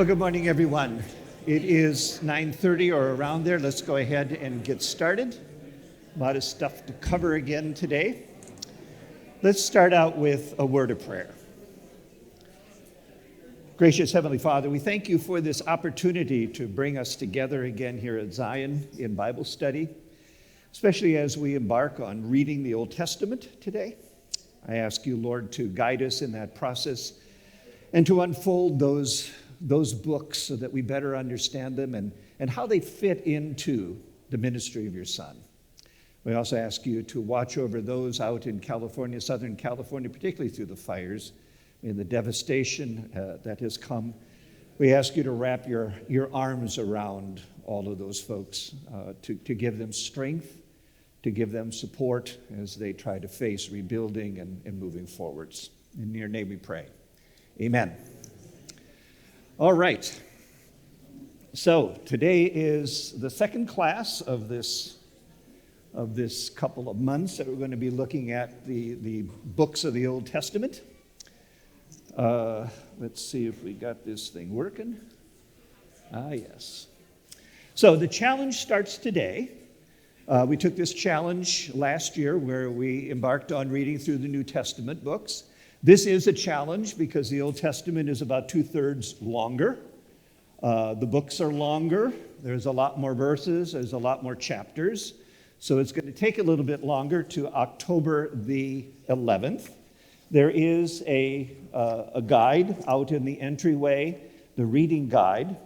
Well, good morning, everyone. It is 9:30 or around there. Let's go ahead and get started. A lot of stuff to cover again today. Let's start out with a word of prayer. Gracious Heavenly Father, we thank you for this opportunity to bring us together again here at Zion in Bible study, especially as we embark on reading the Old Testament today. I ask you, Lord, to guide us in that process and to unfold those books so that we better understand them and how they fit into the ministry of your Son. We also ask you to watch over those out in California, Southern California, particularly through the fires and the devastation that has come. We ask you to wrap your arms around all of those folks, to give them strength, to give them support as they try to face rebuilding and moving forwards. In your name we pray. Amen. All right. So today is the second class of this couple of months that we're going to be looking at the books of the Old Testament. Let's see if we got this thing working. Yes. So the challenge starts today. We took this challenge last year where we embarked on reading through the New Testament books. This is a challenge because the Old Testament is about 2/3 longer. The books are longer. There's a lot more verses. There's a lot more chapters. So it's going to take a little bit longer to October the 11th. There is a guide out in the entryway, the reading guide.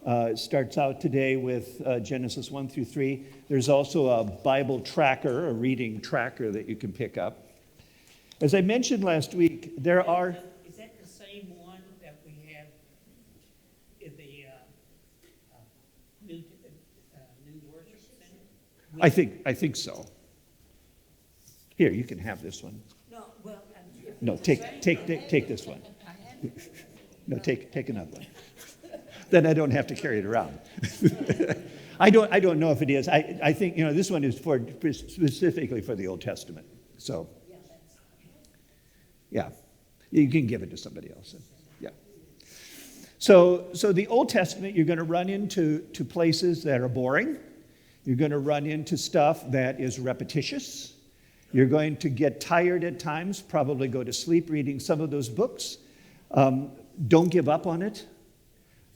It starts out today with Genesis 1 through 3. There's also a Bible tracker, a reading tracker that you can pick up. As I mentioned last week, there are... Is that the same one that we have in the new worship center? I think so. Here, you can have this one. No, well... No, take this one. No, take another one. Then I don't have to carry it around. I don't know if it is. I think, this one is specifically for the Old Testament. So... yeah, you can give it to somebody else. Yeah. So the Old Testament, you're going to run into places that are boring. You're going to run into stuff that is repetitious. You're going to get tired at times, probably go to sleep reading some of those books. Don't give up on it.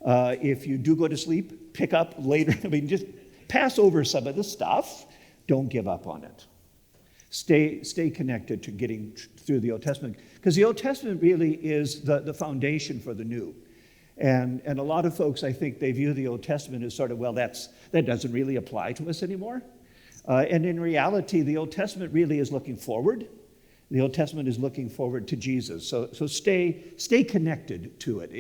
If you do go to sleep, pick up later. Just pass over some of the stuff. Don't give up on it. Stay connected to getting through the Old Testament, because the Old Testament really is the foundation for the New. And a lot of folks, I think, they view the Old Testament as sort of, well, that doesn't really apply to us anymore. And in reality, the Old Testament really is looking forward. The Old Testament is looking forward to Jesus. So stay connected to it.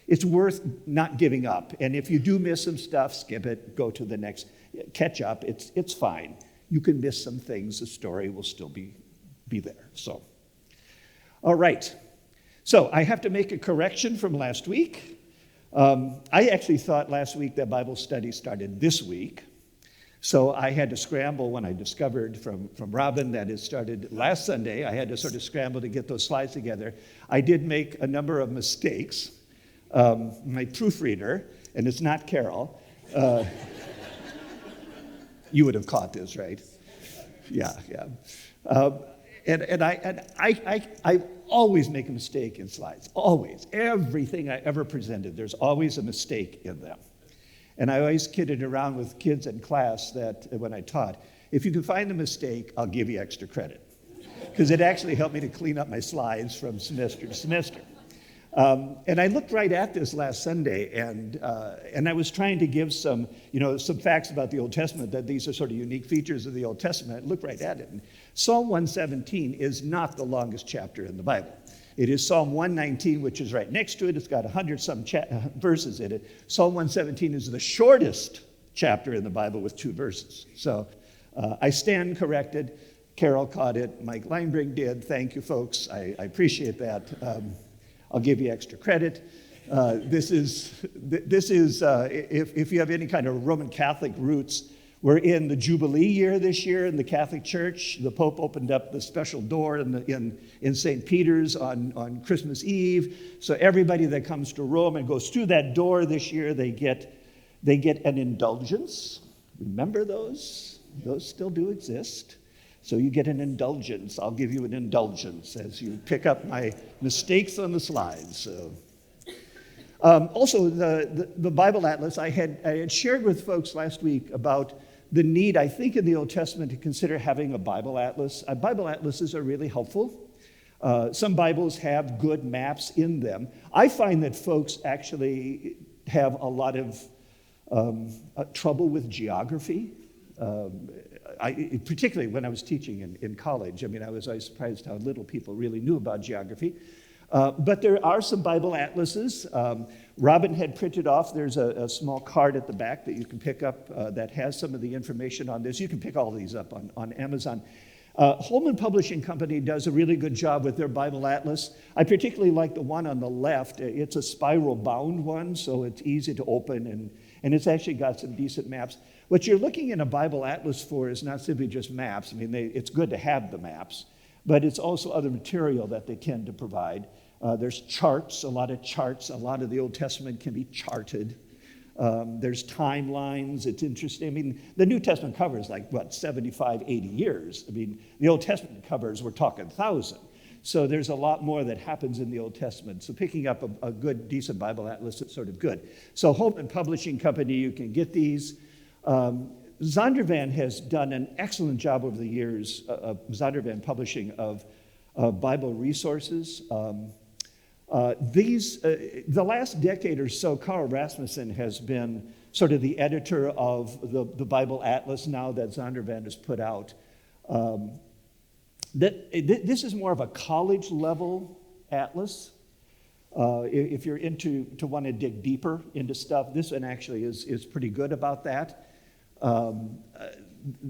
It's worth not giving up. And if you do miss some stuff, skip it, go to the next, catch up. It's fine. You can miss some things. The story will still be there. So, all right. So I have to make a correction from last week. I actually thought last week that Bible study started this week. So I had to scramble when I discovered from Robin that it started last Sunday. I had to sort of scramble to get those slides together. I did make a number of mistakes. My proofreader, and it's not Carol, you would have caught this, right? Yeah. And I always make a mistake in slides. Always. Everything I ever presented, there's always a mistake in them. And I always kidded around with kids in class that when I taught, if you can find the mistake, I'll give you extra credit. Because it actually helped me to clean up my slides from semester to semester. And I looked right at this last Sunday, and I was trying to give some facts about the Old Testament, that these are sort of unique features of the Old Testament. I looked right at it. And Psalm 117 is not the longest chapter in the Bible. It is Psalm 119, which is right next to it. It's got 100-some verses in it. Psalm 117 is the shortest chapter in the Bible with 2 verses. So I stand corrected. Carol caught it. Mike Leinbrink did. Thank you, folks. I appreciate that. I'll give you extra credit. This is if you have any kind of Roman Catholic roots, We're in the Jubilee year this year in the Catholic Church. The Pope opened up the special door in St. Peter's on Christmas Eve. So everybody that comes to Rome and goes through that door this year, they get an indulgence. Remember those? Those still do exist. So you get an indulgence. I'll give you an indulgence as you pick up my mistakes on the slides. So. Also, the Bible Atlas, I had shared with folks last week about the need, I think, in the Old Testament to consider having a Bible Atlas. Bible Atlases are really helpful. Some Bibles have good maps in them. I find that folks actually have a lot of trouble with geography. Particularly when I was teaching in college. I mean, I was surprised how little people really knew about geography. But there are some Bible atlases. Robin had printed off, there's a small card at the back that you can pick up that has some of the information on this. You can pick all these up on Amazon. Holman Publishing Company does a really good job with their Bible Atlas. I particularly like the one on the left. It's a spiral bound one, so it's easy to open, and it's actually got some decent maps. What you're looking in a Bible Atlas for is not simply just maps. I mean, it's good to have the maps, but it's also other material that they tend to provide. There's charts, a lot of charts. A lot of the Old Testament can be charted. There's timelines. It's interesting. I mean, the New Testament covers 75, 80 years. I mean, the Old Testament covers, we're talking 1,000. So there's a lot more that happens in the Old Testament. So picking up a good, decent Bible Atlas is sort of good. So Holman Publishing Company, you can get these. Zondervan has done an excellent job over the years, Zondervan Publishing, of Bible resources. The last decade or so, Carl Rasmussen has been sort of the editor of the Bible Atlas now that Zondervan has put out. This is more of a college level atlas. If you're to want to dig deeper into stuff, this one actually is pretty good about that.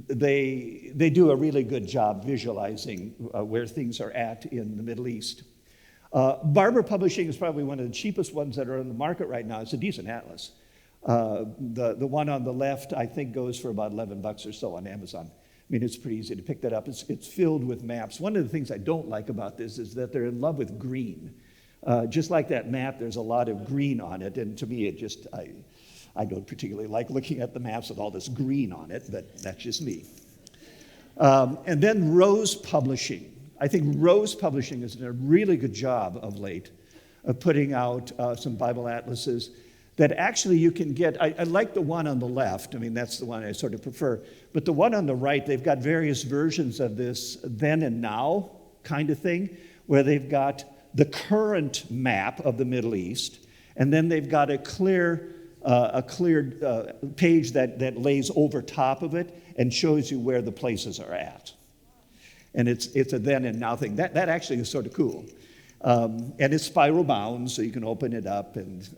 They do a really good job visualizing where things are at in the Middle East. Barber Publishing is probably one of the cheapest ones that are on the market right now. It's a decent atlas. The one on the left, I think, goes for about $11 or so on Amazon. I mean, it's pretty easy to pick that up. It's filled with maps. One of the things I don't like about this is that they're in love with green. Just like that map, there's a lot of green on it, and to me, I don't particularly like looking at the maps with all this green on it, but that's just me. And then Rose Publishing. I think Rose Publishing has done a really good job of late of putting out some Bible atlases that actually you can get. I like the one on the left. I mean, that's the one I sort of prefer. But the one on the right, they've got various versions of this then and now kind of thing, where they've got the current map of the Middle East, and then they've got a cleared page that lays over top of it and shows you where the places are at. And it's a then and now thing. That actually is sort of cool. And it's spiral bound, so you can open it up. And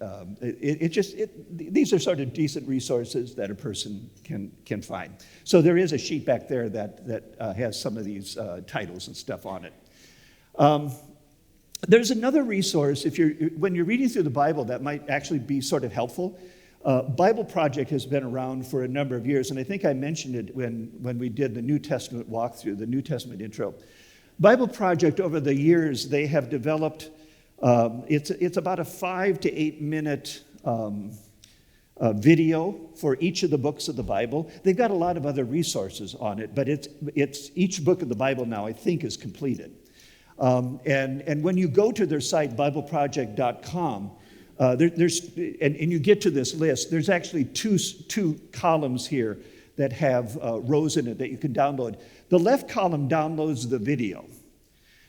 these are sort of decent resources that a person can find. So there is a sheet back there that has some of these titles and stuff on it. There's another resource, when you're reading through the Bible, that might actually be sort of helpful. Bible Project has been around for a number of years, and I think I mentioned it when we did the New Testament walkthrough, the New Testament intro. Bible Project, over the years, they have developed, it's about a 5 to 8 minute video for each of the books of the Bible. They've got a lot of other resources on it, but it's each book of the Bible now, I think, is completed. And when you go to their site, BibleProject.com, and you get to this list, there's actually two columns here that have rows in it that you can download. The left column downloads the video.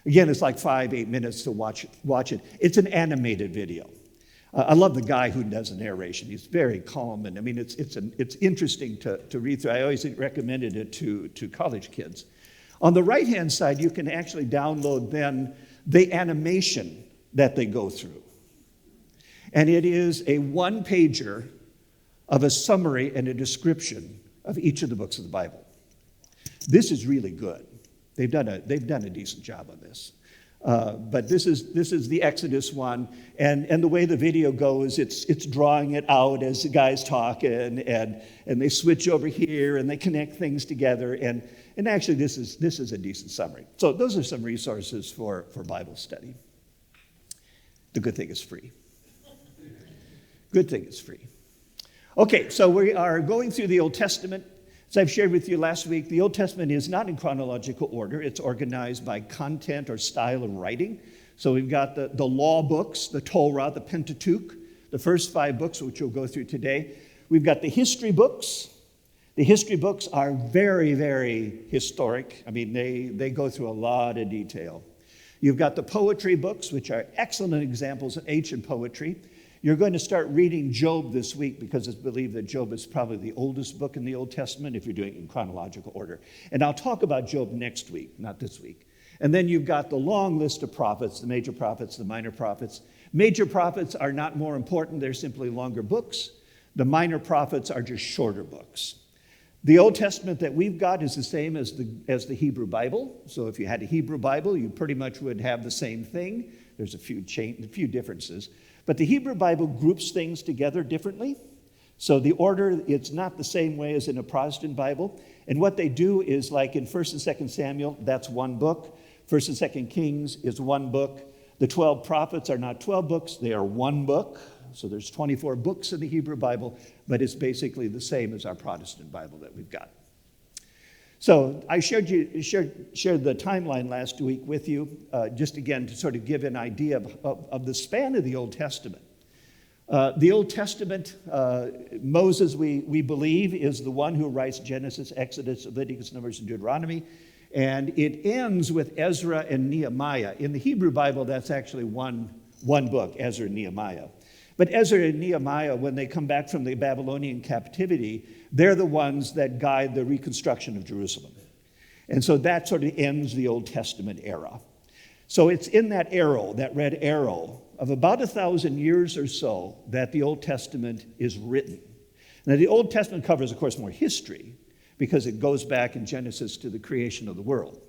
Again, it's like 5-8 minutes to watch it. It's an animated video. I love the guy who does the narration. He's very calm, and I mean, it's interesting to read through. I always recommended it to college kids. On the right-hand side, you can actually download then the animation that they go through. And it is a one-pager of a summary and a description of each of the books of the Bible. This is really good. They've done a decent job on this. But this is the Exodus one, and the way the video goes, it's drawing it out as the guys talk, and they switch over here and they connect things together, and actually this is a decent summary. So those are some resources for Bible study. The good thing is free. Good thing is free. Okay, so we are going through the Old Testament. As I've shared with you last week, the Old Testament is not in chronological order. It's organized by content or style of writing. So we've got the law books, the Torah, the Pentateuch, the first 5 books, which we'll go through today. We've got the history books. The history books are very, very historic. I mean, they go through a lot of detail. You've got the poetry books, which are excellent examples of ancient poetry. You're going to start reading Job this week because it's believed that Job is probably the oldest book in the Old Testament if you're doing it in chronological order. And I'll talk about Job next week, not this week. And then you've got the long list of prophets, the major prophets, the minor prophets. Major prophets are not more important. They're simply longer books. The minor prophets are just shorter books. The Old Testament that we've got is the same as the Hebrew Bible. So if you had a Hebrew Bible, you pretty much would have the same thing. There's a few differences. But the Hebrew Bible groups things together differently. So the order, it's not the same way as in a Protestant Bible. And what they do is, like in 1st and 2nd Samuel, that's one book. 1st and 2nd Kings is one book. The 12 prophets are not 12 books, they are one book. So there's 24 books in the Hebrew Bible, but it's basically the same as our Protestant Bible that we've got. So I shared the timeline last week with you, just again to sort of give an idea of the span of the Old Testament. The Old Testament, Moses, we believe, is the one who writes Genesis, Exodus, Leviticus, Numbers, and Deuteronomy. And it ends with Ezra and Nehemiah. In the Hebrew Bible, that's actually one book, Ezra and Nehemiah. But Ezra and Nehemiah, when they come back from the Babylonian captivity, they're the ones that guide the reconstruction of Jerusalem. And so that sort of ends the Old Testament era. So it's in that arrow, that red arrow, of about 1,000 years or so that the Old Testament is written. Now, the Old Testament covers, of course, more history because it goes back in Genesis to the creation of the world.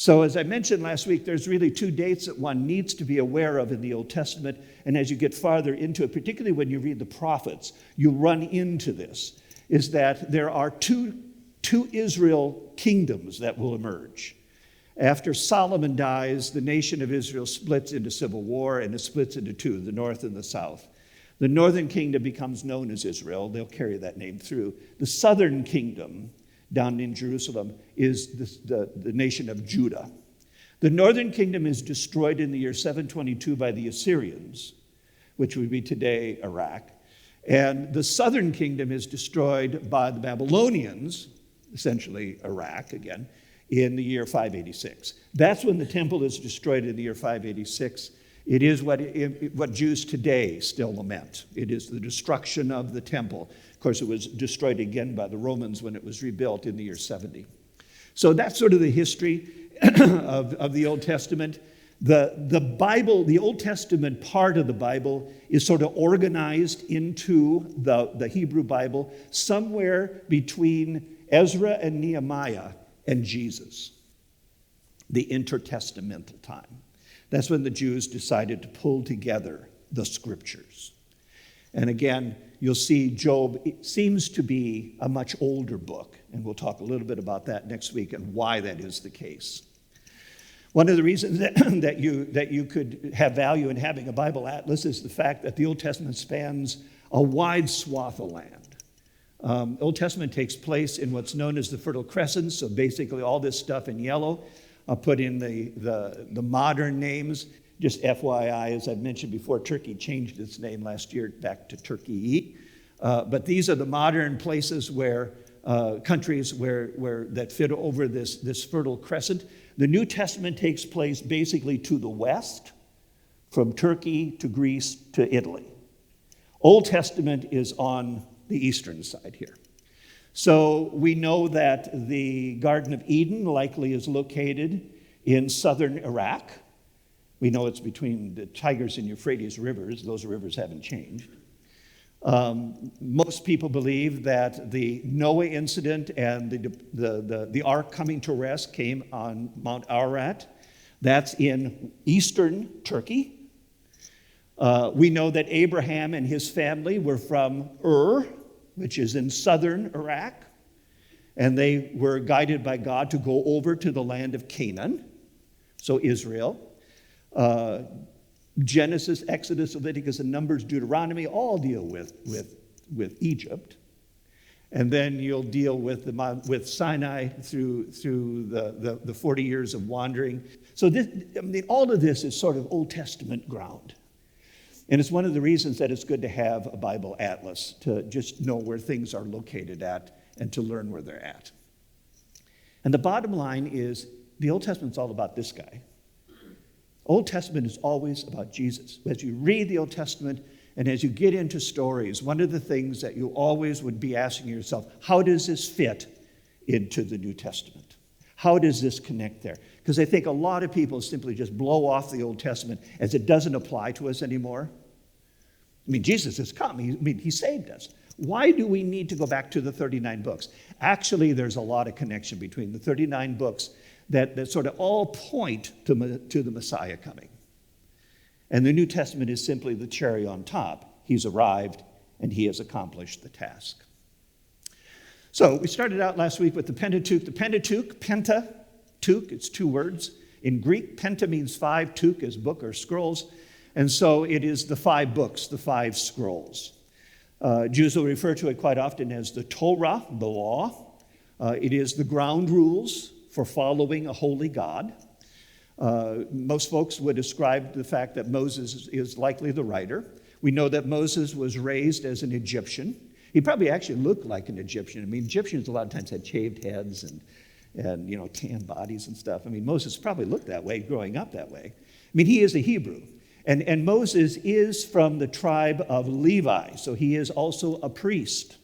So as I mentioned last week, there's really 2 dates that one needs to be aware of in the Old Testament. And as you get farther into it, particularly when you read the prophets, you run into this, is that there are two Israel kingdoms that will emerge. After Solomon dies, the nation of Israel splits into civil war, and it splits into 2, the north and the south. The northern kingdom becomes known as Israel. They'll carry that name through. The southern kingdom down in Jerusalem is the nation of Judah. The northern kingdom is destroyed in the year 722 by the Assyrians, which would be today Iraq. And the southern kingdom is destroyed by the Babylonians, essentially Iraq again, in the year 586. That's when the temple is destroyed in the year 586. It is what Jews today still lament. It is the destruction of the temple. Of course, it was destroyed again by the Romans when it was rebuilt in the year 70. So that's sort of the history of the Old Testament. The Bible, the Old Testament part of the Bible is sort of organized into the Hebrew Bible somewhere between Ezra and Nehemiah and Jesus, the intertestamental time. That's when the Jews decided to pull together the scriptures. And again, you'll see Job seems to be a much older book, and we'll talk a little bit about that next week and why that is the case. One of the reasons that you could have value in having a Bible atlas is the fact that the Old Testament spans a wide swath of land. Old Testament takes place in what's known as the Fertile Crescent, so basically all this stuff in yellow. I'll put in the modern names. Just FYI, as I've mentioned before, Turkey changed its name last year back to Turkey. But these are the modern places where countries that fit over this Fertile Crescent. The New Testament takes place basically to the west, from Turkey to Greece to Italy. Old Testament is on the eastern side here. So we know that the Garden of Eden likely is located in southern Iraq. We know it's between the Tigris and Euphrates rivers. Those rivers haven't changed. Most people believe that the Noah incident and the ark coming to rest came on Mount Ararat. That's in eastern Turkey. We know that Abraham and his family were from Ur, which is in southern Iraq, and they were guided by God to go over to the land of Canaan, so Israel. Genesis, Exodus, Leviticus, and Numbers, Deuteronomy all deal with Egypt. And then you'll deal with Sinai through the 40 years of wandering. So all of this is sort of Old Testament ground. And it's one of the reasons that it's good to have a Bible atlas, to just know where things are located at and to learn where they're at. And the bottom line is, the Old Testament's all about this guy. Old Testament is always about Jesus. As you read the Old Testament and as you get into stories, one of the things that you always would be asking yourself, how does this fit into the New Testament? How does this connect there? Because I think a lot of people simply just blow off the Old Testament as it doesn't apply to us anymore. I mean, Jesus has come. He saved us. Why do we need to go back to the 39 books? Actually, there's a lot of connection between the 39 books that sort of all point to the Messiah coming. And the New Testament is simply the cherry on top. He's arrived, and he has accomplished the task. So we started out last week with the Pentateuch. The Pentateuch, Pentateuch, it's two words. In Greek, penta means five, tuch is book or scrolls. And so it is the 5 books, the 5 scrolls. Jews will refer to it quite often as the Torah, the law. It is the ground rules for following a holy God. Most folks would ascribe the fact that Moses is likely the writer. We know that Moses was raised as an Egyptian. He probably actually looked like an Egyptian. I mean, Egyptians a lot of times had shaved heads and tan bodies and stuff. I mean, Moses probably looked that way, growing up that way. I mean, he is a Hebrew. And Moses is from the tribe of Levi, so he is also a priest.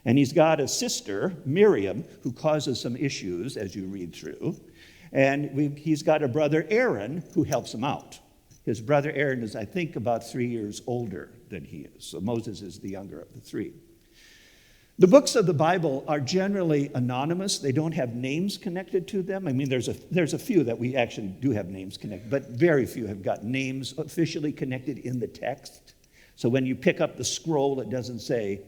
And he's got a sister, Miriam, who causes some issues as you read through. And he's got a brother, Aaron, who helps him out. His brother Aaron is, I think, about 3 years older than he is. So Moses is the younger of the 3. The books of the Bible are generally anonymous. They don't have names connected to them. I mean, there's a few that we actually do have names connected, but very few have got names officially connected in the text. So when you pick up the scroll, it doesn't say,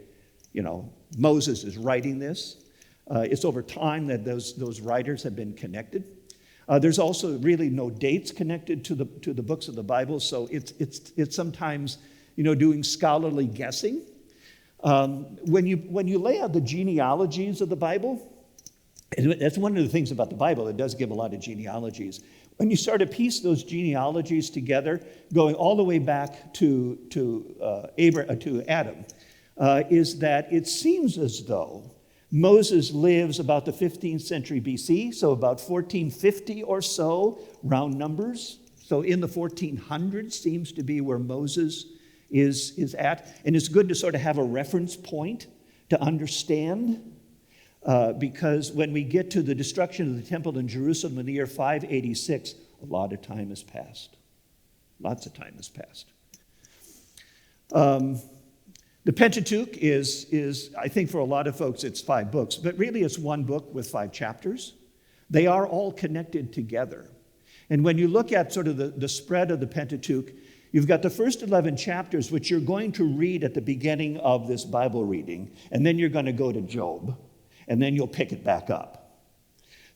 Moses is writing this. It's over time that those writers have been connected. There's also really no dates connected to the books of the Bible, so it's sometimes doing scholarly guessing. When you lay out the genealogies of the Bible, and that's one of the things about the Bible, it does give a lot of genealogies. When you start to piece those genealogies together, going all the way back to Adam, is that it seems as though Moses lives about the 15th century BC, so about 1450 or so, round numbers. So in the 1400s seems to be where Moses is at. And it's good to sort of have a reference point to understand, because when we get to the destruction of the temple in Jerusalem in the year 586, a lot of time has passed. Lots of time has passed. The Pentateuch is, I think for a lot of folks, it's 5 books, but really it's one book with 5 chapters. They are all connected together. And when you look at sort of the spread of the Pentateuch, you've got the first 11 chapters, which you're going to read at the beginning of this Bible reading, and then you're going to go to Job, and then you'll pick it back up.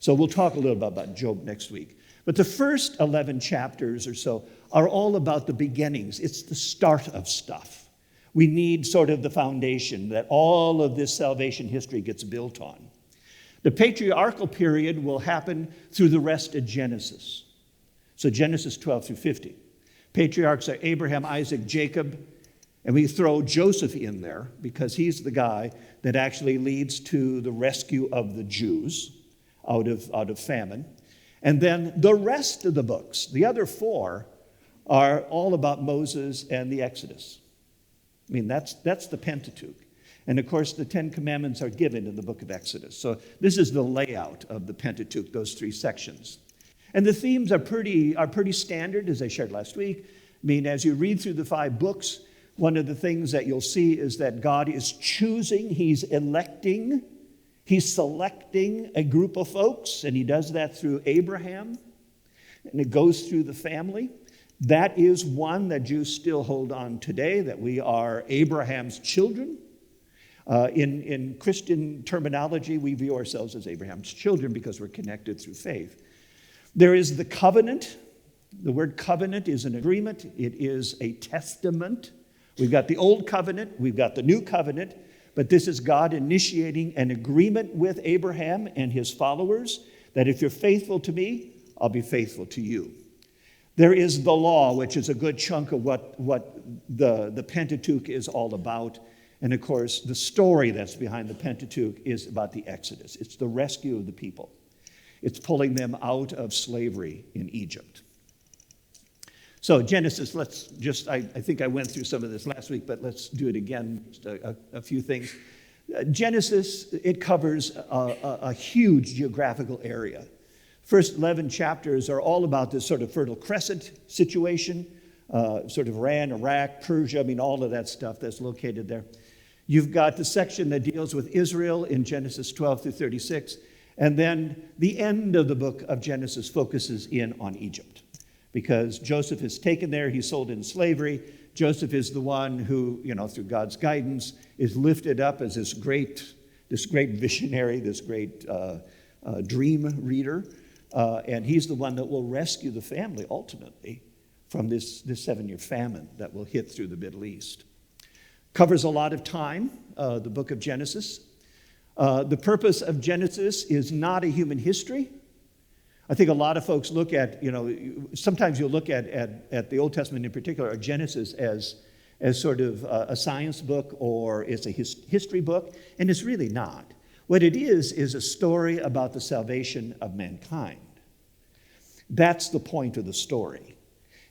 So we'll talk a little bit about Job next week. But the first 11 chapters or so are all about the beginnings. It's the start of stuff. We need sort of the foundation that all of this salvation history gets built on. The patriarchal period will happen through the rest of Genesis. So Genesis 12 through 50. Patriarchs are Abraham, Isaac, Jacob, and we throw Joseph in there because he's the guy that actually leads to the rescue of the Jews out of famine. And then the rest of the books, the other 4, are all about Moses and the Exodus. I mean, that's the Pentateuch. And of course, the 10 Commandments are given in the book of Exodus. So this is the layout of the Pentateuch, those 3 sections. And the themes are pretty standard, as I shared last week. I mean, as you read through the 5 books, one of the things that you'll see is that God is choosing, he's electing, he's selecting a group of folks, and he does that through Abraham. and it goes through the family. That is one that Jews still hold on today, that we are Abraham's children. In Christian terminology, we view ourselves as Abraham's children because we're connected through faith. There is the covenant. The word covenant is an agreement. It is a testament. We've got the old covenant. We've got the new covenant. But this is God initiating an agreement with Abraham and his followers that if you're faithful to me, I'll be faithful to you. There is the law, which is a good chunk of what the Pentateuch is all about. And of course, the story that's behind the Pentateuch is about the Exodus. It's the rescue of the people. It's pulling them out of slavery in Egypt. So Genesis, I think I went through some of this last week, but let's do it again, just a few things. Genesis, it covers a huge geographical area. First 11 chapters are all about this sort of Fertile Crescent situation, sort of Iran, Iraq, Persia, all of that stuff that's located there. You've got the section that deals with Israel in Genesis 12 through 36, and then the end of the book of Genesis focuses in on Egypt. Because Joseph is taken there, he's sold in slavery. Joseph is the one who, through God's guidance, is lifted up as this great visionary, this great dream reader. And he's the one that will rescue the family, ultimately, from this 7-year famine that will hit through the Middle East. Covers a lot of time, the book of Genesis. The purpose of Genesis is not a human history. I think a lot of folks look at, sometimes you'll look at the Old Testament in particular, or Genesis, as sort of a science book or it's a history book, and it's really not. What it is a story about the salvation of mankind. That's the point of the story.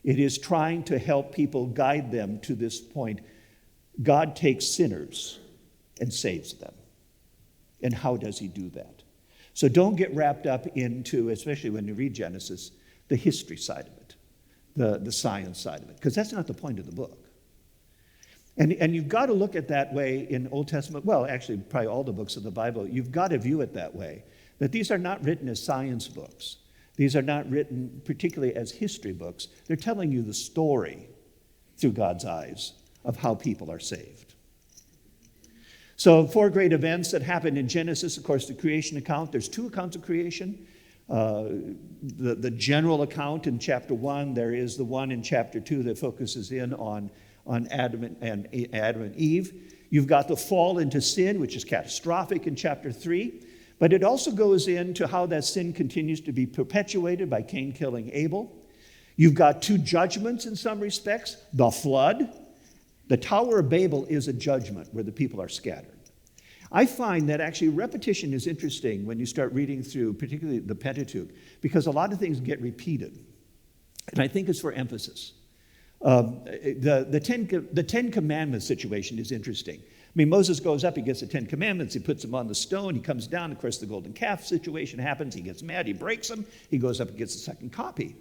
It is trying to help people, guide them to this point. God takes sinners and saves them. And how does he do that? So don't get wrapped up into, especially when you read Genesis, the history side of it, the science side of it, because that's not the point of the book. And you've got to look at that way in Old Testament, well, actually, probably all the books of the Bible, you've got to view it that way, that these are not written as science books. These are not written particularly as history books. They're telling you the story through God's eyes of how people are saved. So 4 great events that happened in Genesis, of course, the creation account. There's 2 accounts of creation. The general account in chapter 1. There is the one in chapter 2 that focuses in on Adam and Eve. You've got the fall into sin, which is catastrophic in chapter 3. But it also goes into how that sin continues to be perpetuated by Cain killing Abel. You've got 2 judgments in some respects. The flood. The Tower of Babel is a judgment where the people are scattered. I find that actually repetition is interesting when you start reading through, particularly the Pentateuch, because a lot of things get repeated. And I think it's for emphasis. The Ten Commandments situation is interesting. Moses goes up, he gets the 10 Commandments, he puts them on the stone, he comes down, of course the golden calf situation happens, he gets mad, he breaks them, he goes up and gets a second copy.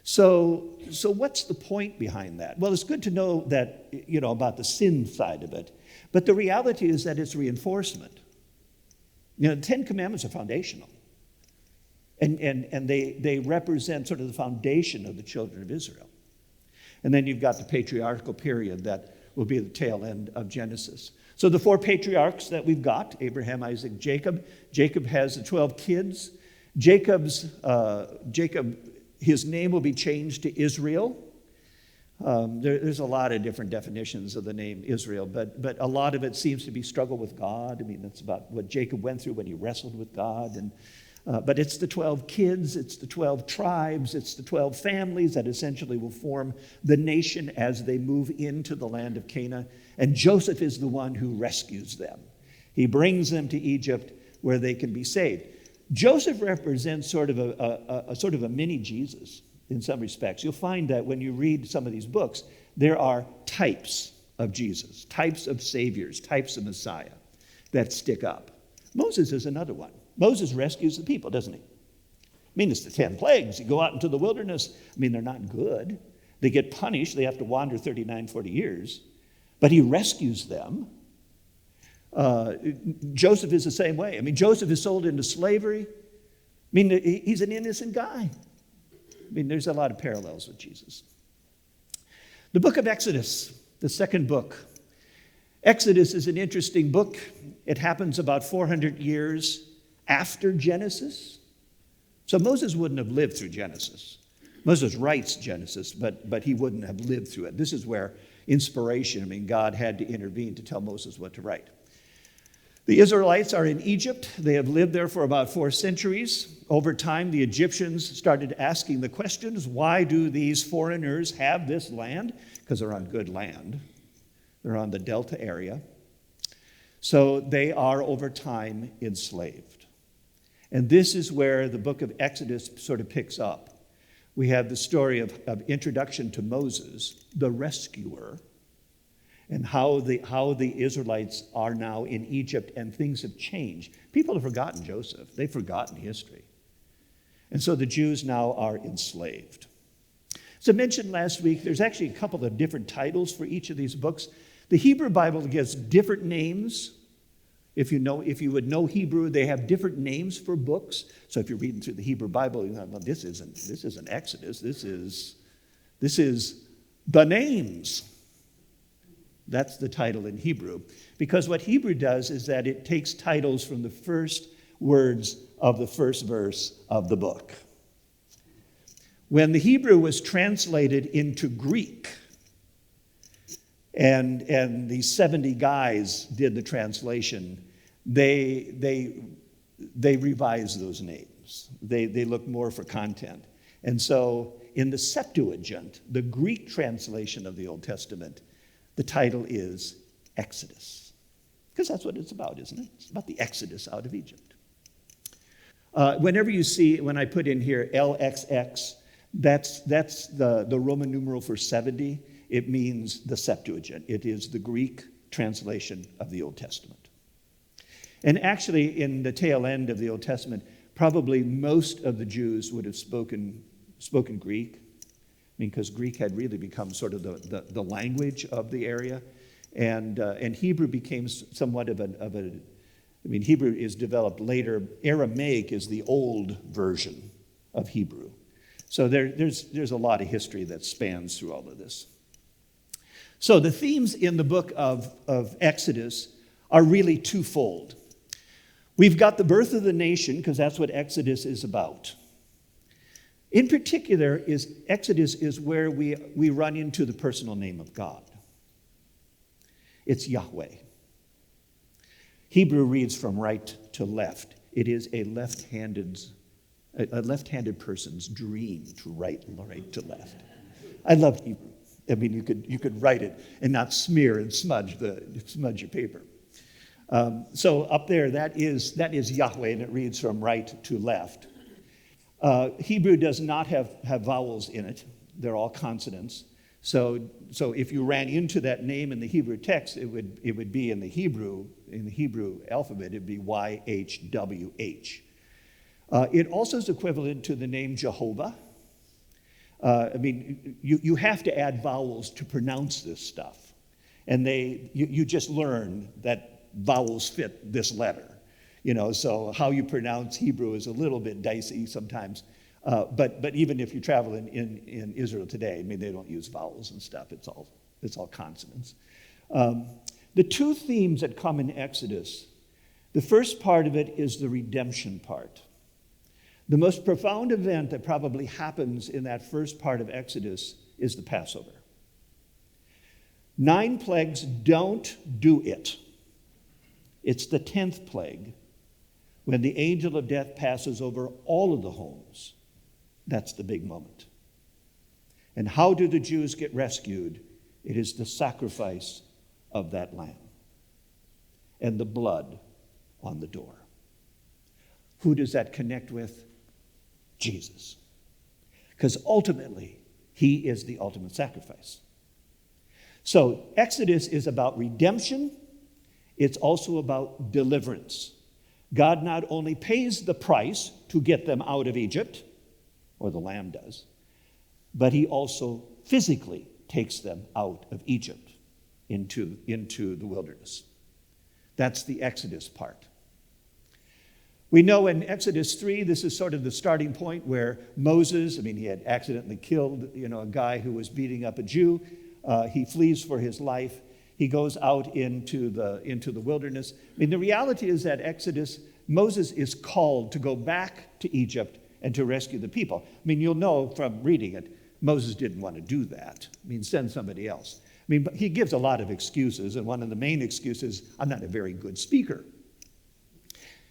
So what's the point behind that? Well, it's good to know that, about the sin side of it, but the reality is that it's reinforcement. The 10 Commandments are foundational, and they represent sort of the foundation of the children of Israel. And then you've got the patriarchal period that will be the tail end of Genesis. So the 4 patriarchs that we've got, Abraham, Isaac, Jacob. Jacob has the 12 kids. Jacob, his name will be changed to Israel. There's a lot of different definitions of the name Israel, but a lot of it seems to be struggle with God. That's about what Jacob went through when he wrestled with God. But it's the 12 kids, it's the 12 tribes, it's the 12 families that essentially will form the nation as they move into the land of Canaan. And Joseph is the one who rescues them. He brings them to Egypt where they can be saved. Joseph represents sort of a mini Jesus in some respects. You'll find that when you read some of these books, there are types of Jesus, types of saviors, types of Messiah that stick up. Moses is another one. Moses rescues the people, doesn't he? It's the 10 plagues. You go out into the wilderness. They're not good. They get punished. They have to wander 40 years. But he rescues them. Joseph is the same way. Joseph is sold into slavery. He's an innocent guy. I mean, there's a lot of parallels with Jesus. The book of Exodus, the second book. Exodus is an interesting book. It happens about 400 years after Genesis. So Moses wouldn't have lived through Genesis. Moses writes Genesis, but he wouldn't have lived through it. This is where inspiration, God had to intervene to tell Moses what to write. The Israelites are in Egypt. They have lived there for about 4 centuries. Over time, the Egyptians started asking the questions, why do these foreigners have this land? Because they're on good land. They're on the Delta area. So they are, over time, enslaved. And this is where the book of Exodus sort of picks up. We have the story of introduction to Moses, the rescuer, and how the Israelites are now in Egypt, and things have changed. People have forgotten Joseph. They've forgotten history. And so the Jews now are enslaved. As I mentioned last week, there's actually a couple of different titles for each of these books. The Hebrew Bible gives different names. If you would know Hebrew, they have different names for books. So if you're reading through the Hebrew Bible, you know, well, this isn't Exodus. This is the names. That's the title in Hebrew. Because what Hebrew does is that it takes titles from the first words of the first verse of the book. When the Hebrew was translated into Greek, and the 70 guys did the translation, they revised those names. They looked more for content. And so in the Septuagint, the Greek translation of the Old Testament, the title is Exodus. Because that's what it's about, isn't it? It's about the Exodus out of Egypt. Whenever you see, when I put in here LXX, that's the Roman numeral for 70. It means the Septuagint. It is the Greek translation of the Old Testament. And actually, in the tail end of the Old Testament, probably most of the Jews would have spoken Greek. Because Greek had really become sort of the language of the area. And Hebrew became somewhat of a Hebrew is developed later. Aramaic is the old version of Hebrew. So there's a lot of history that spans through all of this. So the themes in the book of Exodus are really twofold. We've got the birth of the nation, because that's what Exodus is about. In particular, Exodus is where we run into the personal name of God. It's Yahweh. Hebrew reads from right to left. It is a left-handed person's dream to write right to left. I love Hebrew. You could write it and not smear and smudge your paper. So up there, that is Yahweh, and it reads from right to left. Hebrew does not have vowels in it. They're all consonants. So if you ran into that name in the Hebrew text, it would be in the Hebrew alphabet, it'd be YHWH. It also is equivalent to the name Jehovah. You have to add vowels to pronounce this stuff. And you just learn that vowels fit this letter. So how you pronounce Hebrew is a little bit dicey sometimes. But even if you travel in Israel today, they don't use vowels and stuff. It's all consonants. The two themes that come in Exodus, the first part of it is the redemption part. The most profound event that probably happens in that first part of Exodus is the Passover. 9 plagues don't do it. It's the 10th plague, when the angel of death passes over all of the homes. That's the big moment. And how do the Jews get rescued? It is the sacrifice of that lamb and the blood on the door. Who does that connect with? Jesus. Because ultimately, he is the ultimate sacrifice. So Exodus is about redemption. It's also about deliverance. God not only pays the price to get them out of Egypt, or the lamb does, but he also physically takes them out of Egypt into the wilderness. That's the Exodus part. We know in Exodus 3, this is sort of the starting point where Moses, he had accidentally killed, a guy who was beating up a Jew. He flees for his life. He goes out into the wilderness. The reality is that Exodus, Moses is called to go back to Egypt and to rescue the people. You'll know from reading it, Moses didn't want to do that. Send somebody else. But he gives a lot of excuses, and one of the main excuses, I'm not a very good speaker.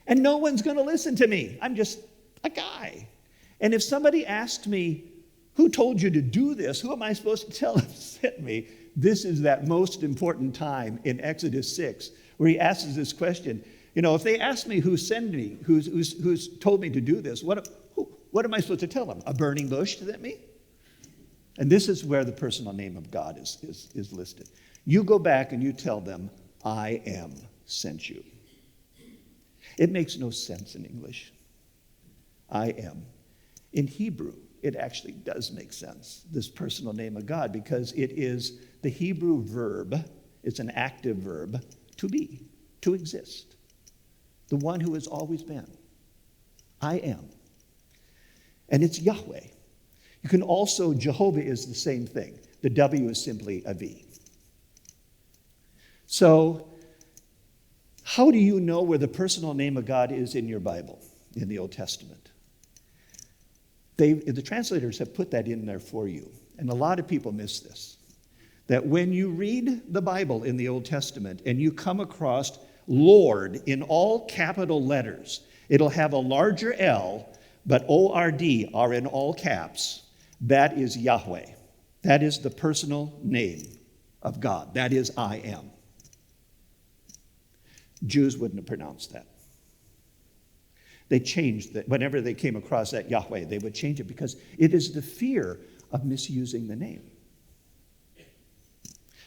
And no one's going to listen to me. I'm just a guy. And if somebody asked me, who told you to do this? Who am I supposed to tell them sent me? This is that most important time in Exodus 6 where he asks this question. If they ask me who sent me, who's told me to do this, what am I supposed to tell them? A burning bush sent me? And this is where the personal name of God is listed. You go back and you tell them, I am sent you. It makes no sense in English. I am. In Hebrew, it actually does make sense, this personal name of God, because it is the Hebrew verb, it's an active verb, to be, to exist. The one who has always been. I am. And it's Yahweh. You can also, Jehovah is the same thing. The W is simply a V. So, how do you know where the personal name of God is in your Bible, in the Old Testament? The translators have put that in there for you. And a lot of people miss this. That when you read the Bible in the Old Testament and you come across Lord in all capital letters, it'll have a larger L, but O-R-D are in all caps. That is Yahweh. That is the personal name of God. That is I am. Jews wouldn't have pronounced that. They changed that. Whenever they came across that Yahweh, they would change it because it is the fear of misusing the name.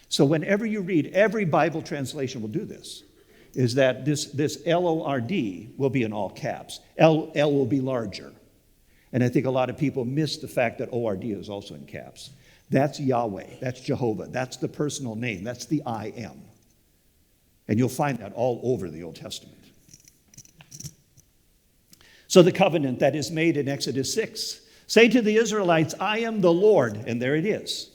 So whenever you read, every Bible translation will do this, is that this L-O-R-D will be in all caps. L will be larger. And I think a lot of people miss the fact that O-R-D is also in caps. That's Yahweh. That's Jehovah. That's the personal name. That's the I am. And you'll find that all over the Old Testament. So the covenant that is made in Exodus 6, say to the Israelites, I am the Lord, and there it is.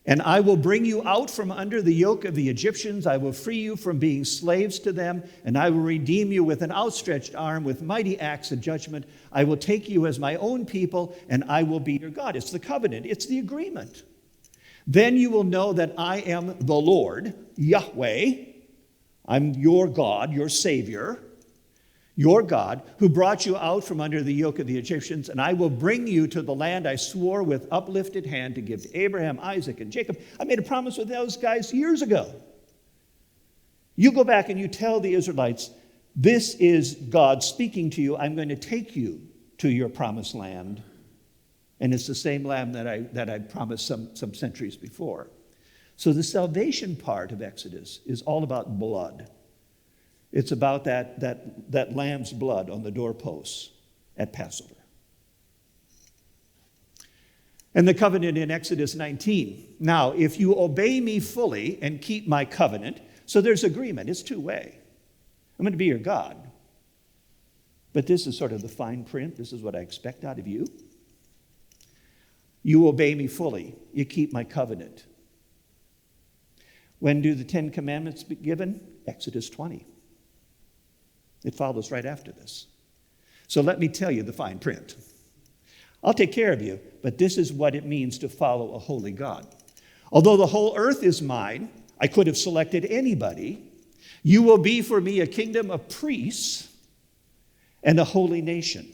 And I will bring you out from under the yoke of the Egyptians. I will free you from being slaves to them, and I will redeem you with an outstretched arm, with mighty acts of judgment. I will take you as my own people, and I will be your God. It's the covenant. It's the agreement. Then you will know that I am the Lord, Yahweh. I'm your God, your Savior, your God, who brought you out from under the yoke of the Egyptians, and I will bring you to the land I swore with uplifted hand to give to Abraham, Isaac, and Jacob. I made a promise with those guys years ago. You go back and you tell the Israelites, this is God speaking to you. I'm going to take you to your promised land. And it's the same land that I promised some centuries before. So the salvation part of Exodus is all about blood. It's about that lamb's blood on the doorposts at Passover. And the covenant in Exodus 19. Now, if you obey me fully and keep my covenant, so there's agreement. It's two-way. I'm going to be your God. But this is sort of the fine print. This is what I expect out of you. You obey me fully. You keep my covenant. When do the Ten Commandments be given? Exodus 20. It follows right after this. So let me tell you the fine print. I'll take care of you, but this is what it means to follow a holy God. Although the whole earth is mine, I could have selected anybody. You will be for me a kingdom of priests and a holy nation.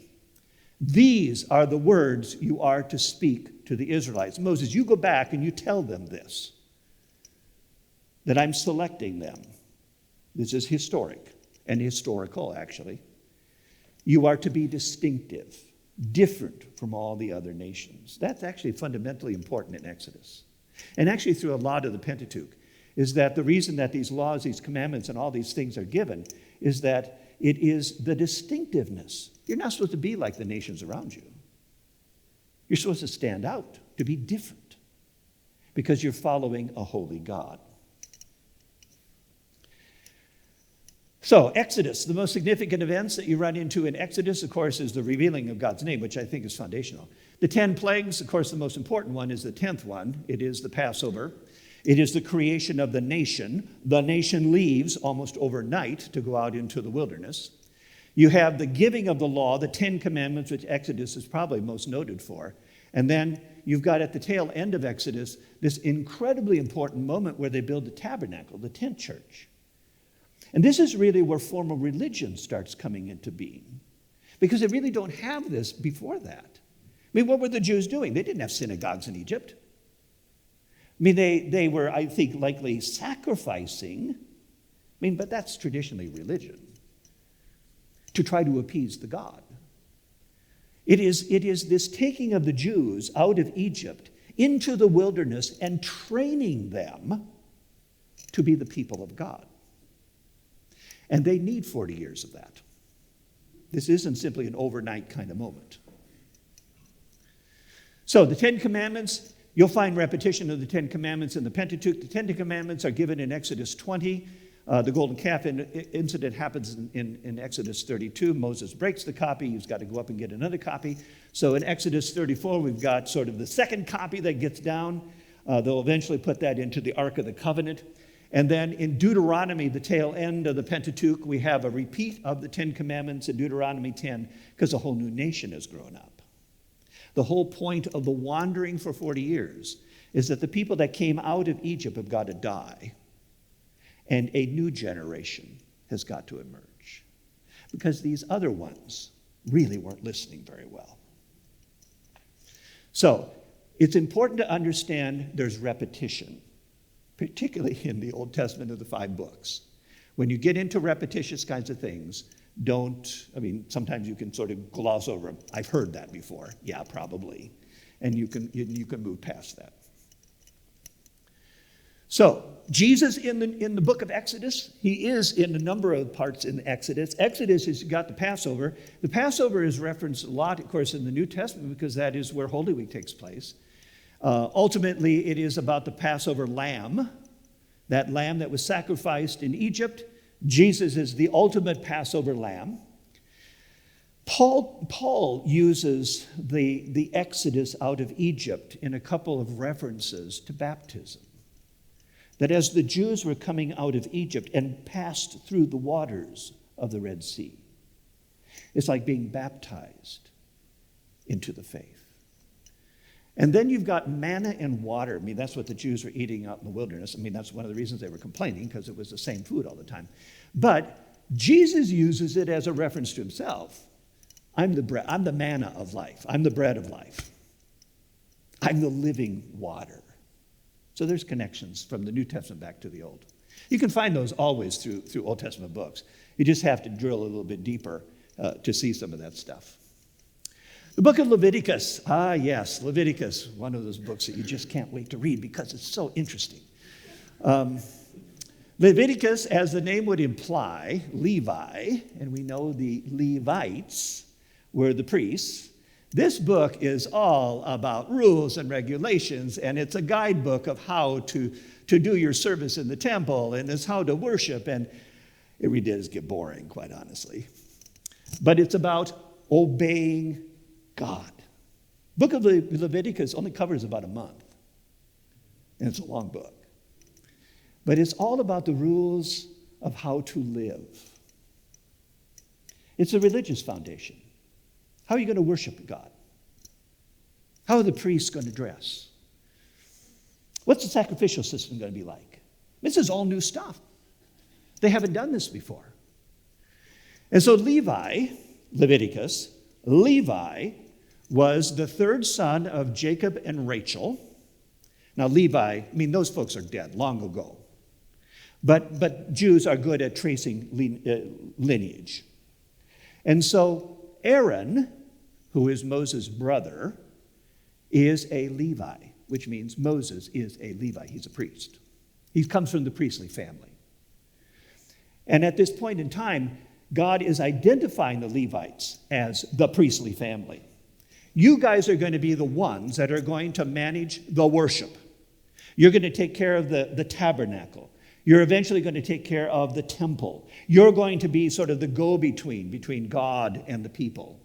These are the words you are to speak to the Israelites. Moses, you go back and you tell them this, that I'm selecting them. This is historic and historical, actually. You are to be distinctive, different from all the other nations. That's actually fundamentally important in Exodus. And actually through a lot of the Pentateuch, is that the reason that these laws, these commandments, and all these things are given is that it is the distinctiveness. You're not supposed to be like the nations around you. You're supposed to stand out, to be different, because you're following a holy God. So, Exodus, the most significant events that you run into in Exodus, of course, is the revealing of God's name, which I think is foundational. The 10 plagues, of course, the most important one is the 10th one. It is the Passover. It is the creation of the nation. The nation leaves almost overnight to go out into the wilderness. You have the giving of the law, the 10 commandments, which Exodus is probably most noted for. And then you've got at the tail end of Exodus this incredibly important moment where they build the tabernacle, the tent church. And this is really where formal religion starts coming into being, because they really don't have this before that. I mean, what were the Jews doing? They didn't have synagogues in Egypt. I mean, they were, I think, likely sacrificing. I mean, but that's traditionally religion, to try to appease the god. It is this taking of the Jews out of Egypt into the wilderness and training them to be the people of God. And they need 40 years of that. This isn't simply an overnight kind of moment. So the 10 Commandments, you'll find repetition of the 10 Commandments in the Pentateuch. The 10 Commandments are given in Exodus 20. The golden calf incident happens in Exodus 32. Moses breaks the copy. He's got to go up and get another copy. So in Exodus 34, we've got sort of the second copy that gets down. They'll eventually put that into the Ark of the Covenant. And then in Deuteronomy, the tail end of the Pentateuch, we have a repeat of the 10 Commandments in Deuteronomy 10, because a whole new nation has grown up. The whole point of the wandering for 40 years is that the people that came out of Egypt have got to die, and a new generation has got to emerge, because these other ones really weren't listening very well. So it's important to understand there's repetition, particularly in the Old Testament of the 5 books. When you get into repetitious kinds of things, sometimes you can sort of gloss over them. I've heard that before. Yeah, probably. And you can move past that. So, Jesus in the book of Exodus, he is in a number of parts in Exodus. Exodus has got the Passover. The Passover is referenced a lot, of course, in the New Testament, because that is where Holy Week takes place. Ultimately, it is about the Passover lamb, that lamb that was sacrificed in Egypt. Jesus is the ultimate Passover lamb. Paul uses the exodus out of Egypt in a couple of references to baptism. That as the Jews were coming out of Egypt and passed through the waters of the Red Sea, it's like being baptized into the faith. And then you've got manna and water. I mean, that's what the Jews were eating out in the wilderness. I mean, that's one of the reasons they were complaining, because it was the same food all the time. But Jesus uses it as a reference to himself. I'm the bread. I'm the manna of life. I'm the bread of life. I'm the living water. So there's connections from the New Testament back to the Old. You can find those always through Old Testament books. You just have to drill a little bit deeper to see some of that stuff. The book of Leviticus. Ah, yes, Leviticus, one of those books that you just can't wait to read because it's so interesting. Leviticus, as the name would imply, Levi, and we know the Levites were the priests. This book is all about rules and regulations, and it's a guidebook of how to do your service in the temple, and it's how to worship, and it really does get boring, quite honestly. But it's about obeying God. Book of Leviticus only covers about a month, and it's a long book. But it's all about the rules of how to live. It's a religious foundation. How are you going to worship God? How are the priests going to dress? What's the sacrificial system going to be like? This is all new stuff. They haven't done this before. And so Leviticus, Levi was the third son of Jacob and Rachel. Now, Levi, those folks are dead long ago. But Jews are good at tracing lineage. And so Aaron, who is Moses' brother, is a Levi, which means Moses is a Levi. He's a priest. He comes from the priestly family. And at this point in time, God is identifying the Levites as the priestly family. You guys are going to be the ones that are going to manage the worship. You're going to take care of the tabernacle. You're eventually going to take care of the temple. You're going to be sort of the go-between between God and the people.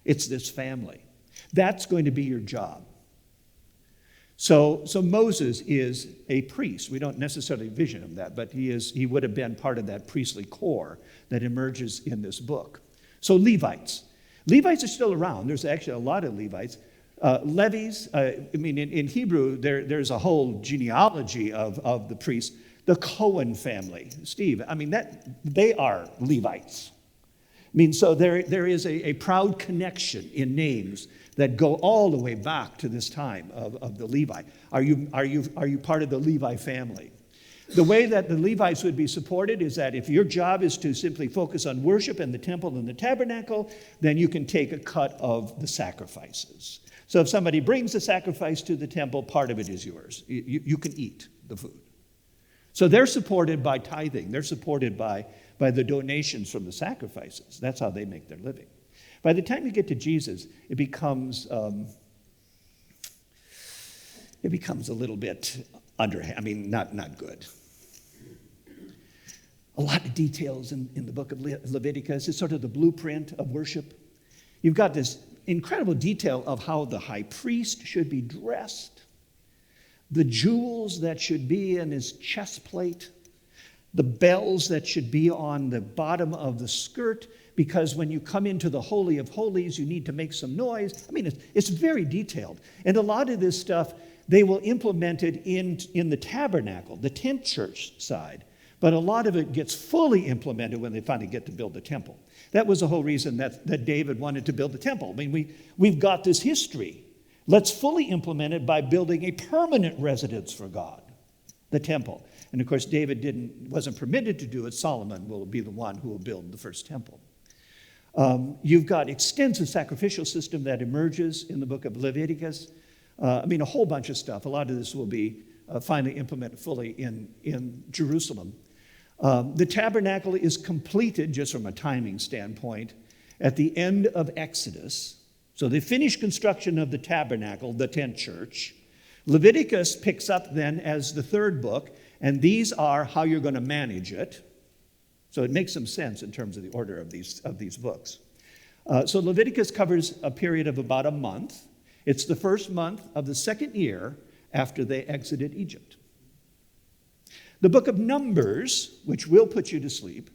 It's this family. That's going to be your job. So Moses is a priest. We don't necessarily vision him that, but he would have been part of that priestly corps that emerges in this book. So Levites. Levites are still around. There's actually a lot of Levites. Levies, in Hebrew, there's a whole genealogy of the priests. The Cohen family, Steve, they are Levites. So there is a proud connection in names that go all the way back to this time of the Levi. Are you part of the Levi family? The way that the Levites would be supported is that if your job is to simply focus on worship and the temple and the tabernacle, then you can take a cut of the sacrifices. So if somebody brings a sacrifice to the temple, part of it is yours. You can eat the food. So they're supported by tithing. They're supported by the donations from the sacrifices. That's how they make their living. By the time you get to Jesus, it becomes a little bit not good. A lot of details in the book of Leviticus. It's sort of the blueprint of worship. You've got this incredible detail of how the high priest should be dressed, the jewels that should be in his chest plate, the bells that should be on the bottom of the skirt, because when you come into the Holy of Holies, you need to make some noise. It's very detailed. And a lot of this stuff, they will implement it in the tabernacle, the tent church side. But a lot of it gets fully implemented when they finally get to build the temple. That was the whole reason that David wanted to build the temple. We've got this history. Let's fully implement it by building a permanent residence for God, the temple. And of course, David wasn't permitted to do it. Solomon will be the one who will build the first temple. You've got extensive sacrificial system that emerges in the book of Leviticus. A whole bunch of stuff. A lot of this will be finally implemented fully in Jerusalem. The tabernacle is completed, just from a timing standpoint, at the end of Exodus. So they finish construction of the tabernacle, the tent church. Leviticus picks up then as the third book, and these are how you're going to manage it. So it makes some sense in terms of the order of these books. So Leviticus covers a period of about a month. It's the first month of the second year after they exited Egypt. The book of Numbers, which will put you to sleep,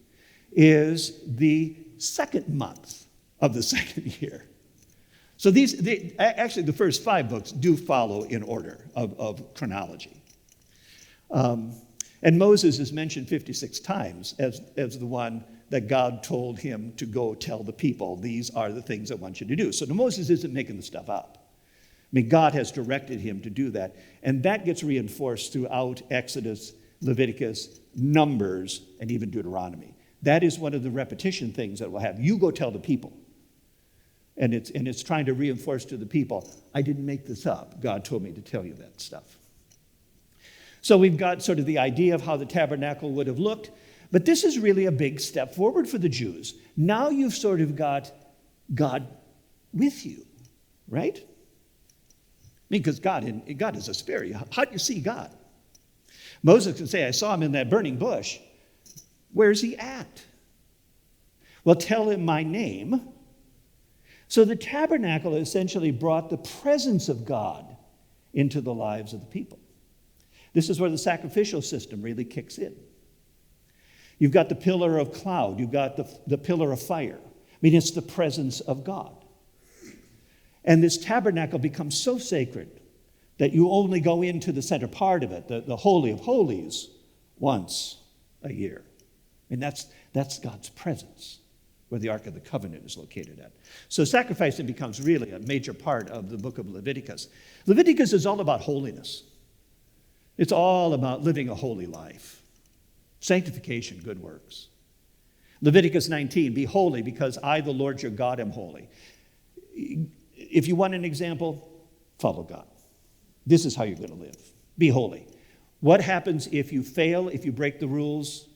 is the second month of the second year. So actually the first 5 books do follow in order of chronology. And Moses is mentioned 56 times as the one that God told him to go tell the people, these are the things I want you to do. So Moses isn't making the stuff up. God has directed him to do that. And that gets reinforced throughout Exodus, Leviticus, Numbers, and even Deuteronomy. That is one of the repetition things that we'll have. You go tell the people. And it's trying to reinforce to the people, I didn't make this up. God told me to tell you that stuff. So we've got sort of the idea of how the tabernacle would have looked. But this is really a big step forward for the Jews. Now you've sort of got God with you, right? Because God is a spirit. How do you see God? Moses can say, I saw him in that burning bush. Where's he at? Well, tell him my name. So the tabernacle essentially brought the presence of God into the lives of the people. This is where the sacrificial system really kicks in. You've got the pillar of cloud. You've got the pillar of fire. It's the presence of God. And this tabernacle becomes so sacred that you only go into the center part of it, the Holy of Holies, once a year. That's God's presence, where the Ark of the Covenant is located at. So sacrificing becomes really a major part of the book of Leviticus. Leviticus is all about holiness. It's all about living a holy life. Sanctification, good works. Leviticus 19, be holy because I, the Lord your God, am holy. If you want an example, follow God. This is how you're going to live. Be holy. What happens if you fail, if you break the rules?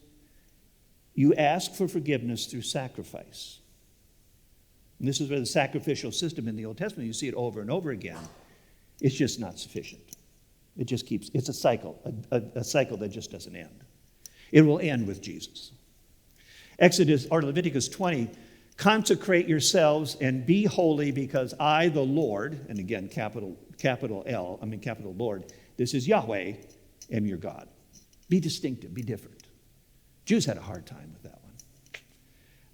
You ask for forgiveness through sacrifice. And this is where the sacrificial system in the Old Testament, you see it over and over again. It's just not sufficient. It just keeps, it's a cycle that just doesn't end. It will end with Jesus. Exodus or Leviticus 20, consecrate yourselves and be holy because I, the Lord, and again, capital Lord, this is Yahweh, am your God. Be distinctive, be different. Jews had a hard time with that one. I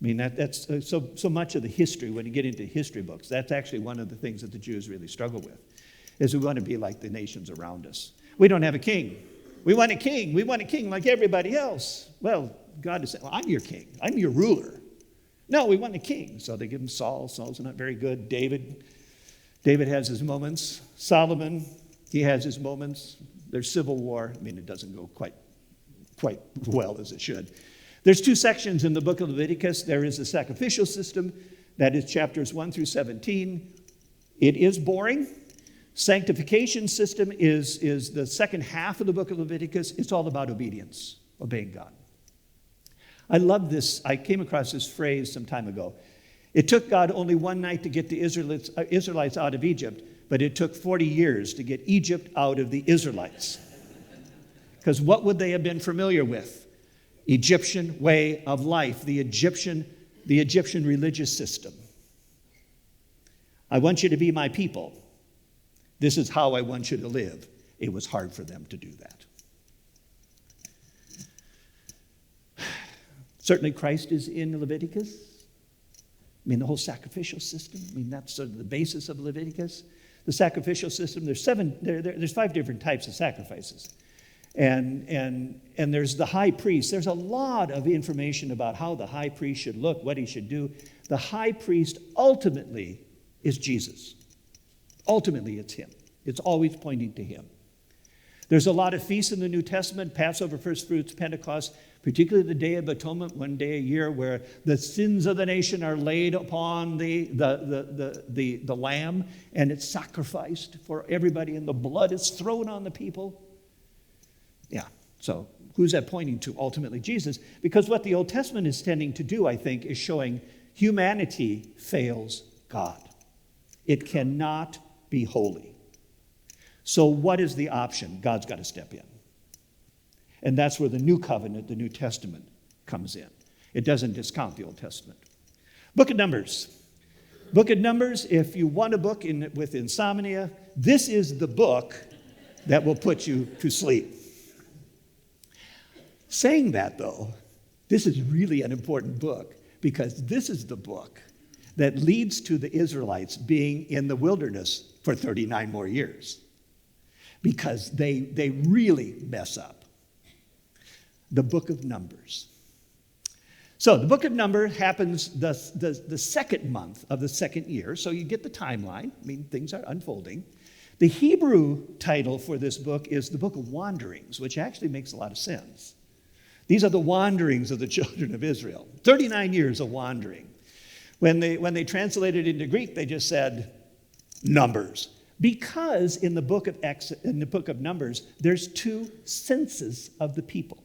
mean, that's so much of the history, when you get into history books, that's actually one of the things that the Jews really struggle with, is we want to be like the nations around us. We don't have a king. We want a king. We want a king like everybody else. Well, God is saying, well, I'm your king. I'm your ruler. No, we want a king. So they give him Saul. Saul's not very good. David has his moments. Solomon, he has his moments. There's civil war. I mean, it doesn't go quite well as it should. There's 2 sections in the book of Leviticus. There is the sacrificial system. That is chapters 1 through 17. It is boring. Sanctification system is the second half of the book of Leviticus. It's all about obedience, obeying God. I love this. I came across this phrase some time ago. It took God only one night to get the Israelites out of Egypt, but it took 40 years to get Egypt out of the Israelites. Because what would they have been familiar with? Egyptian way of life, the Egyptian religious system. I want you to be my people. This is how I want you to live. It was hard for them to do that. Certainly Christ is in Leviticus. I mean, the whole sacrificial system. I mean, that's sort of the basis of Leviticus. The sacrificial system, there's 5 different types of sacrifices. And there's the high priest. There's a lot of information about how the high priest should look, what he should do. The high priest ultimately is Jesus. Ultimately, it's him. It's always pointing to him. There's a lot of feasts in the New Testament, Passover, First Fruits, Pentecost, particularly the Day of Atonement, one day a year, where the sins of the nation are laid upon the lamb, and it's sacrificed for everybody, and the blood is thrown on the people. Yeah, so who's that pointing to? Ultimately, Jesus. Because what the Old Testament is tending to do, I think, is showing humanity fails God. It cannot be holy. So what is the option? God's got to step in. And that's where the New Covenant, the New Testament, comes in. It doesn't discount the Old Testament. Book of Numbers. Book of Numbers, if you want a book with insomnia, this is the book that will put you to sleep. Saying that, though, this is really an important book, because this is the book that leads to the Israelites being in the wilderness for 39 more years, because they really mess up. The book of Numbers. So the book of Numbers happens the second month of the second year, so you get the timeline. I mean, things are unfolding. The Hebrew title for this book is the Book of Wanderings, which actually makes a lot of sense. These are the wanderings of the children of Israel. 39 years of wandering. When they translated into Greek, they just said Numbers. Because in the book of Numbers, there's 2 census of the people.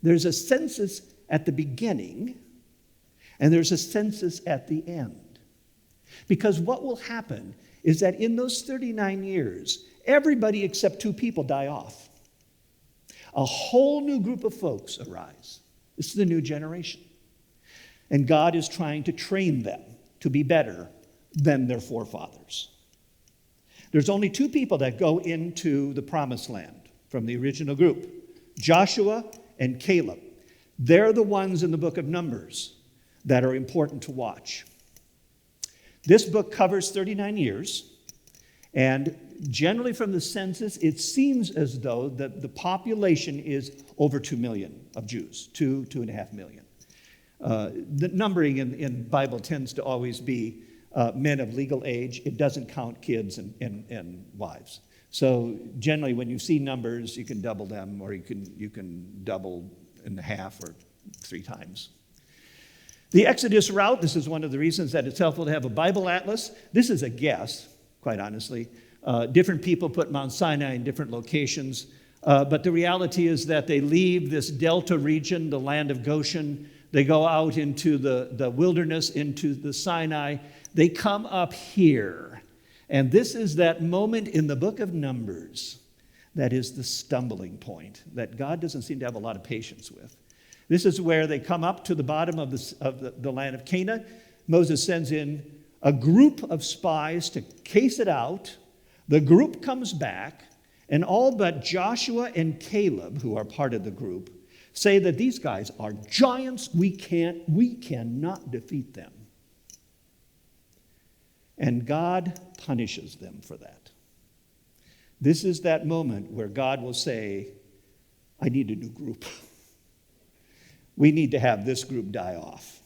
There's a census at the beginning, and there's a census at the end. Because what will happen is that in those 39 years, everybody except 2 people die off. A whole new group of folks arise. This is the new generation. And God is trying to train them to be better than their forefathers. There's only 2 people that go into the promised land from the original group, Joshua and Caleb. They're the ones in the book of Numbers that are important to watch. This book covers 39 years, and generally from the census, it seems as though the population is over 2 million of Jews, 2.5 million. The numbering in Bible tends to always be men of legal age. It doesn't count kids and wives. So generally when you see numbers, you can double them, or you can double in half or 3 times. The Exodus route, this is one of the reasons that it's helpful to have a Bible atlas. This is a guess, quite honestly. Different people put Mount Sinai in different locations, but the reality is that they leave this delta region, the land of Goshen. They go out into the wilderness, into the Sinai. They come up here. And this is that moment in the book of Numbers that is the stumbling point that God doesn't seem to have a lot of patience with. This is where they come up to the bottom of the land of Canaan. Moses sends in a group of spies to case it out. The group comes back, and all but Joshua and Caleb, who are part of the group, say that these guys are giants. We cannot defeat them. And God punishes them for that. This is that moment where God will say, I need a new group. We need to have this group die off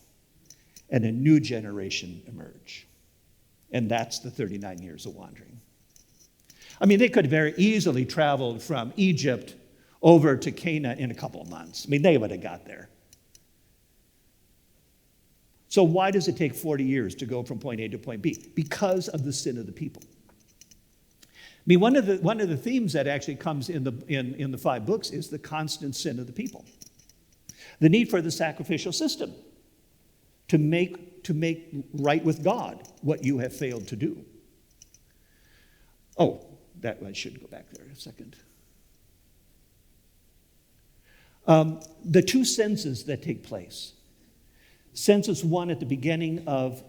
and a new generation emerge. And that's the 39 years of wandering. I mean, they could have very easily traveled from Egypt over to Canaan in a couple of months. I mean, they would have got there. So why does it take 40 years to go from point A to point B? Because of the sin of the people. I mean, one of the themes that actually comes in the 5 books is the constant sin of the people. The need for the sacrificial system to make right with God what you have failed to do. Oh, that I should go back there a second. The 2 censuses that take place. Census 1 at the beginning of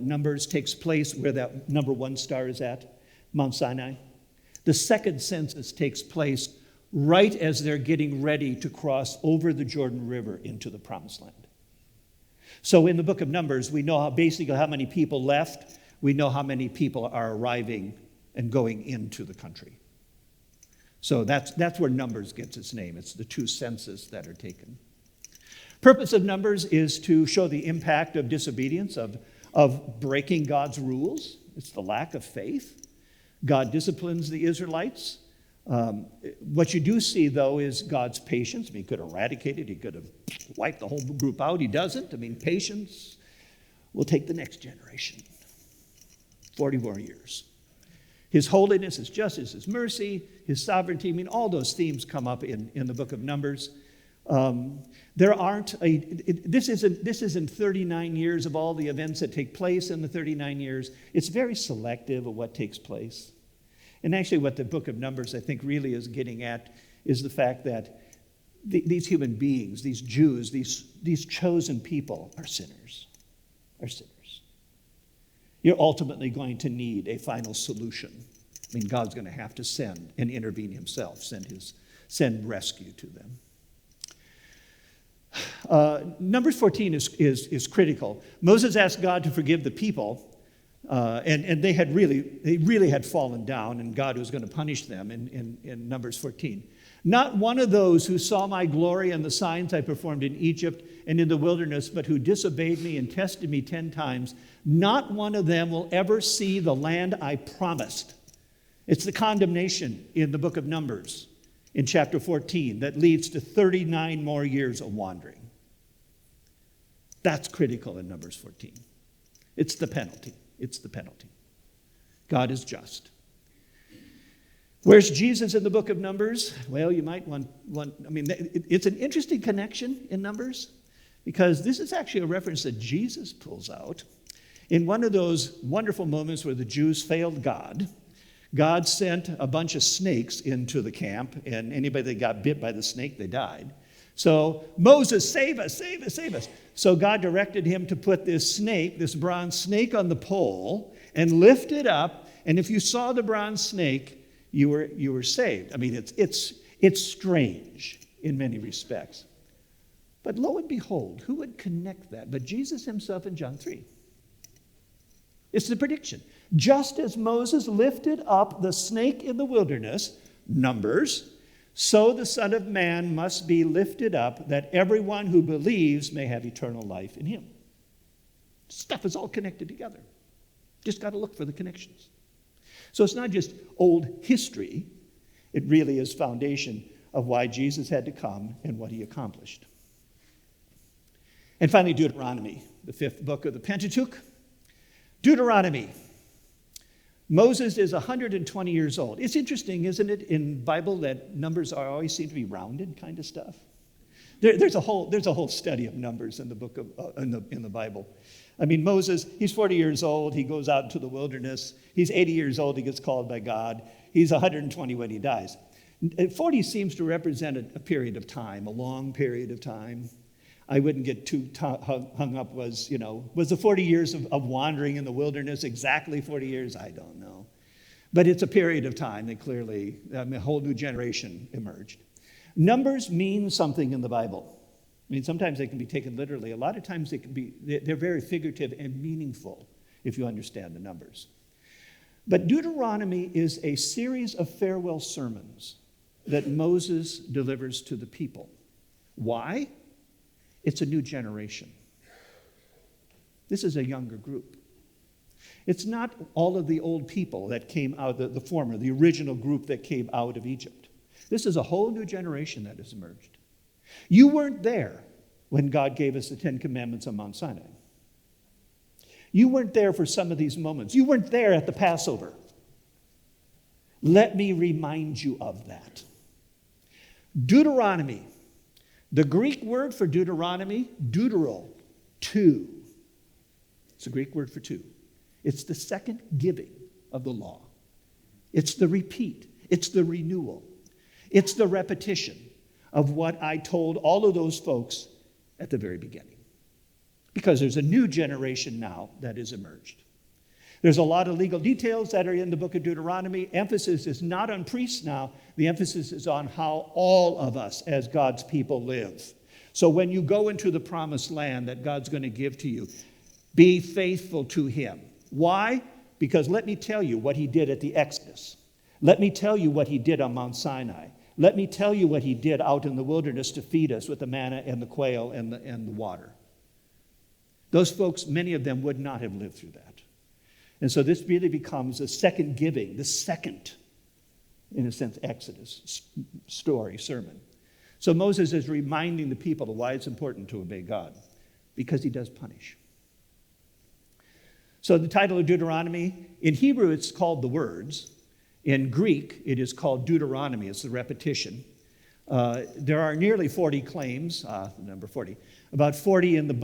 Numbers takes place where that number 1 star is at, Mount Sinai. The second census takes place right as they're getting ready to cross over the Jordan River into the Promised Land. So in the book of Numbers, we know basically how many people left. We know how many people are arriving and going into the country. So that's where Numbers gets its name. It's the 2 censuses that are taken. Purpose of Numbers is to show the impact of disobedience, of breaking God's rules. It's the lack of faith. God disciplines the Israelites. What you do see, though, is God's patience. I mean, he could have eradicated, he could have wiped the whole group out. He doesn't. I mean, patience will take the next generation. 40 more years. His holiness, his justice, his mercy, his sovereignty. I mean, all those themes come up in the book of Numbers. This isn't 39 years of all the events that take place in the 39 years. It's very selective of what takes place. And actually what the book of Numbers, I think, really is getting at is the fact that these human beings, these Jews, these chosen people are sinners. You're ultimately going to need a final solution. I mean, God's going to have to send and intervene himself, send rescue to them. Numbers 14 is critical. Moses asked God to forgive the people, and they really had fallen down, and God was going to punish them in Numbers 14. Not one of those who saw my glory and the signs I performed in Egypt and in the wilderness, but who disobeyed me and tested me 10 times, not one of them will ever see the land I promised. It's the condemnation in the book of Numbers in chapter 14 that leads to 39 more years of wandering. That's critical in Numbers 14. It's the penalty. God is just. Where's Jesus in the book of Numbers? Well, you might it's an interesting connection in Numbers because this is actually a reference that Jesus pulls out. In one of those wonderful moments where the Jews failed God, God sent a bunch of snakes into the camp, and anybody that got bit by the snake, they died. So, Moses, save us, save us, save us. So God directed him to put this snake, this bronze snake on the pole and lift it up, and if you saw the bronze snake, you were saved. I mean, it's strange in many respects. But lo and behold, who would connect that? But Jesus himself in John 3. It's the prediction. Just as Moses lifted up the snake in the wilderness, Numbers, so the Son of Man must be lifted up, that everyone who believes may have eternal life in him. Stuff is all connected together. Just got to look for the connections. So it's not just old history. It really is foundation of why Jesus had to come and what he accomplished. And finally, Deuteronomy, the 5th book of the Pentateuch. Deuteronomy. Moses is 120 years old. It's interesting, isn't it, in Bible that numbers always seem to be rounded kind of stuff? There's a whole study of numbers in the book of in the Bible. I mean, Moses, he's 40 years old. He goes out into the wilderness. He's 80 years old. He gets called by God. He's 120 when he dies. 40 seems to represent a period of time, a long period of time. I wouldn't get too hung up. Was the 40 years of wandering in the wilderness exactly 40 years? I don't know. But it's a period of time that clearly a whole new generation emerged. Numbers mean something in the Bible. I mean, sometimes they can be taken literally. A lot of times they're very figurative and meaningful if you understand the numbers. But Deuteronomy is a series of farewell sermons that Moses delivers to the people. Why? It's a new generation. This is a younger group. It's not all of the old people that came out, the original group that came out of Egypt. This is a whole new generation that has emerged. You weren't there when God gave us the Ten Commandments on Mount Sinai. You weren't there for some of these moments. You weren't there at the Passover. Let me remind you of that. Deuteronomy. The Greek word for Deuteronomy, deutero, two. It's a Greek word for two. It's the second giving of the law. It's the repeat. It's the renewal. It's the repetition of what I told all of those folks at the very beginning. Because there's a new generation now that has emerged. There's a lot of legal details that are in the book of Deuteronomy. Emphasis is not on priests now. The emphasis is on how all of us as God's people live. So when you go into the promised land that God's going to give to you, be faithful to him. Why? Because let me tell you what he did at the Exodus. Let me tell you what he did on Mount Sinai. Let me tell you what he did out in the wilderness to feed us with the manna and the quail and the water. Those folks, many of them would not have lived through that. And so this really becomes a second giving, the second, in a sense, Exodus story, sermon. So Moses is reminding the people of why it's important to obey God, because he does punish. So the title of Deuteronomy, in Hebrew it's called the words. In Greek it is called Deuteronomy, it's the repetition. There are nearly 40 claims, number 40, about 40 in the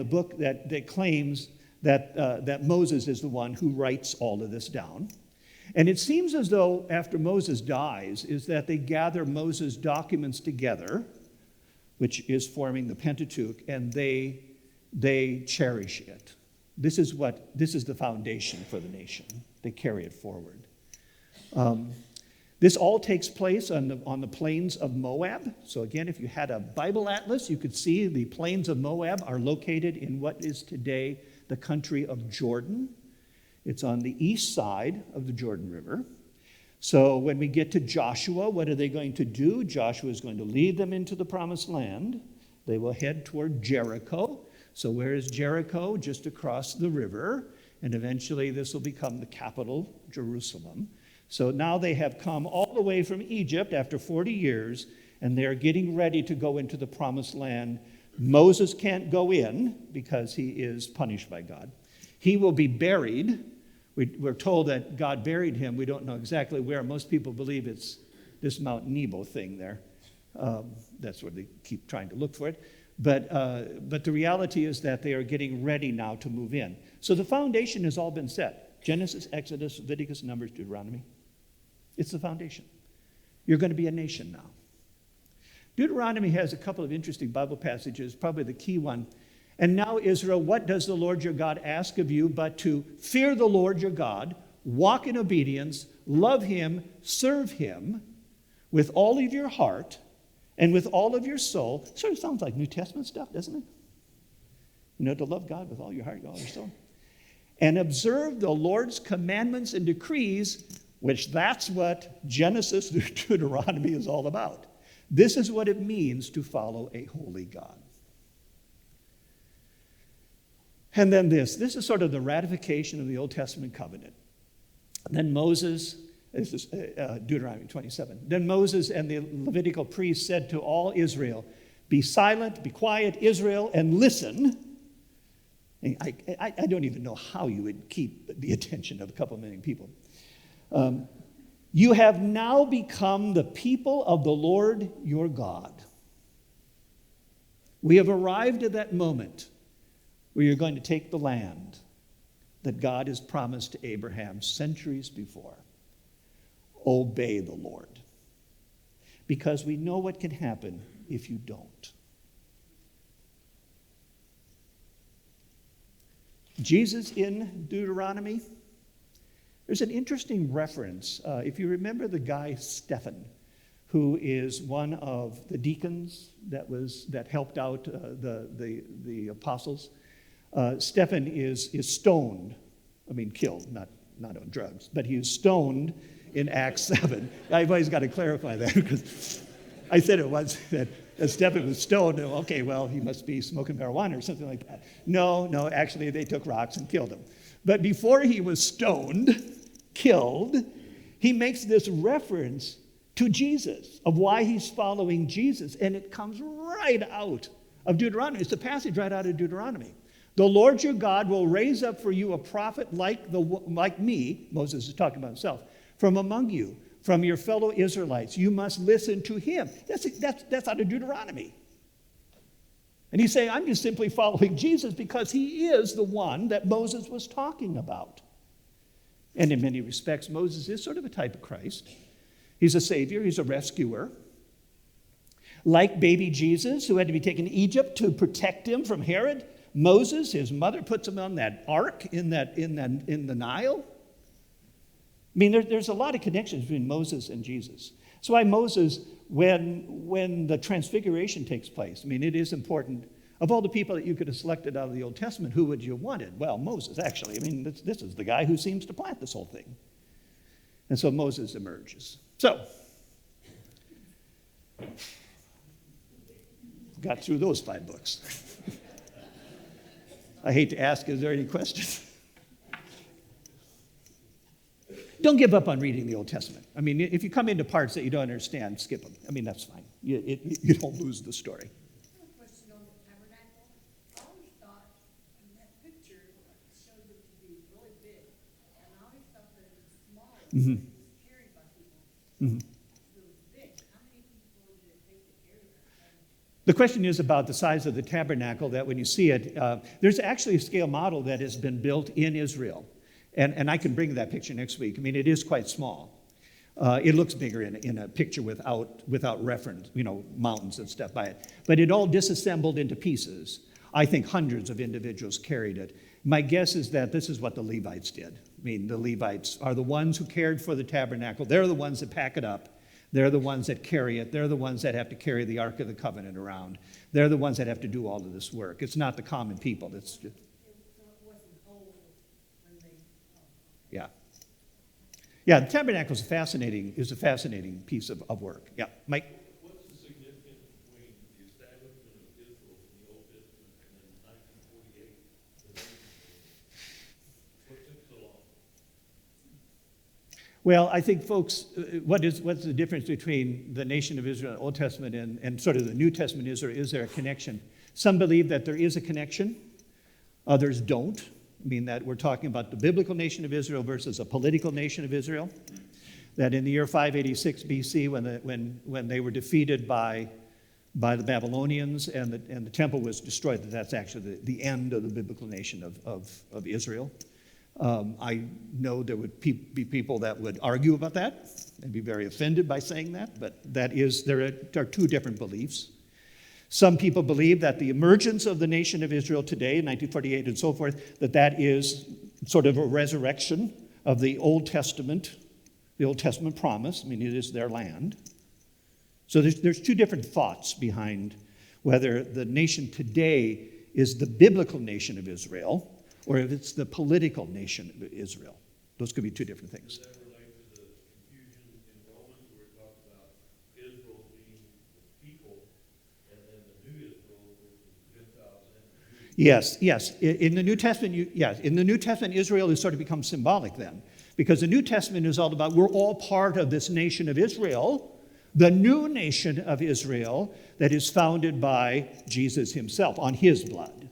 book that claims that Moses is the one who writes all of this down. And it seems as though after Moses dies is that they gather Moses' documents together, which is forming the Pentateuch, and they cherish it. This is the foundation for the nation. They carry it forward. This all takes place on the plains of Moab. So again, if you had a Bible atlas, you could see the plains of Moab are located in what is today the country of Jordan. It's on the east side of the Jordan River. So when we get to Joshua, what are they going to do? Joshua is going to lead them into the promised land. They will head toward Jericho. So where is Jericho? Just across the river. And eventually this will become the capital, Jerusalem. So now they have come all the way from Egypt after 40 years, and they're getting ready to go into the promised land. Moses can't go in because he is punished by God. He will be buried. We're told that God buried him. We don't know exactly where. Most people believe it's this Mount Nebo thing there. That's where they keep trying to look for it. But the reality is that they are getting ready now to move in. So the foundation has all been set. Genesis, Exodus, Leviticus, Numbers, Deuteronomy. It's the foundation. You're going to be a nation now. Deuteronomy has a couple of interesting Bible passages, probably the key one. And now, Israel, what does the Lord your God ask of you but to fear the Lord your God, walk in obedience, love him, serve him with all of your heart and with all of your soul? Sort of sounds like New Testament stuff, doesn't it? You know, to love God with all your heart and all your soul. And observe the Lord's commandments and decrees, which that's what Genesis to Deuteronomy is all about. This is what it means to follow a holy God. And then this is sort of the ratification of the Old Testament covenant. Then Moses, this is Deuteronomy 27. Then Moses and the Levitical priests said to all Israel, be silent, be quiet, Israel, and listen. And I don't even know how you would keep the attention of a couple million people. You have now become the people of the Lord your God. We have arrived at that moment where you're going to take the land that God has promised to Abraham centuries before. Obey the Lord. Because we know what can happen if you don't. Jesus in Deuteronomy, there's an interesting reference. If you remember the guy Stephen, who is one of the deacons that helped out the apostles. Stephen is stoned, killed, not on drugs, but he is stoned in Acts 7. I've always got to clarify that because I said it once that Stephen was stoned. Okay, well, he must be smoking marijuana or something like that. No, actually they took rocks and killed him. But before he was stoned, killed, he makes this reference to Jesus, of why he's following Jesus. And it comes right out of Deuteronomy. It's a passage right out of Deuteronomy. The Lord your God will raise up for you a prophet like me, Moses is talking about himself, from among you, from your fellow Israelites. You must listen to him. That's out of Deuteronomy. And he's saying, I'm just simply following Jesus because he is the one that Moses was talking about. And in many respects, Moses is sort of a type of Christ. He's a savior. He's a rescuer. Like baby Jesus, who had to be taken to Egypt to protect him from Herod, Moses, his mother, puts him on that ark in the Nile. There's a lot of connections between Moses and Jesus. That's why Moses, when the transfiguration takes place, it is important. Of all the people that you could have selected out of the Old Testament, who would you have wanted? Well, Moses, actually. This is the guy who seems to plant this whole thing. And so Moses emerges. So, got through those 5 books. I hate to ask, is there any questions? Don't give up on reading the Old Testament. If you come into parts that you don't understand, skip them. That's fine. You don't lose the story. I have a question on the tabernacle. I always thought, in that picture, showed it to be really big. And I always thought that it was small. Mm-hmm. It was carried by people. Mm-hmm. It was big. How many people did it take to carry that? The question is about the size of the tabernacle, that when you see it, there's actually a scale model that has been built in Israel. And I can bring that picture next week. It is quite small. It looks bigger in a picture without reference, mountains and stuff by it. But it all disassembled into pieces. I think hundreds of individuals carried it. My guess is that this is what the Levites did. The Levites are the ones who cared for the tabernacle. They're the ones that pack it up. They're the ones that carry it. They're the ones that have to carry the Ark of the Covenant around. They're the ones that have to do all of this work. It's not the common people. It's just, yeah. Yeah, the tabernacle is a fascinating piece of work. Yeah, Mike? What's the significance between the establishment of Israel in the Old Testament and then 1948? What took so long? Well, I think, folks, what's the difference between the nation of Israel in the Old Testament and sort of the New Testament? Is there a connection? Some believe that there is a connection. Others don't. That we're talking about the biblical nation of Israel versus a political nation of Israel. That in the year 586 BC, when they were defeated by the Babylonians and the temple was destroyed, that's actually the end of the biblical nation of Israel. I know there would be people that would argue about that and be very offended by saying that, but there are 2 different beliefs. Some people believe that the emergence of the nation of Israel today, in 1948 and so forth, that is sort of a resurrection of the Old Testament promise. It is their land. So there's 2 different thoughts behind whether the nation today is the biblical nation of Israel or if it's the political nation of Israel. Those could be 2 different things. Does that relate to the confusion in Romans where it talks about Israel being the people and then the new Israel, which is Gentiles and Jews? Yes. In the New Testament, Israel has sort of become symbolic then, because the New Testament is all about we're all part of this nation of Israel, the new nation of Israel that is founded by Jesus himself on his blood.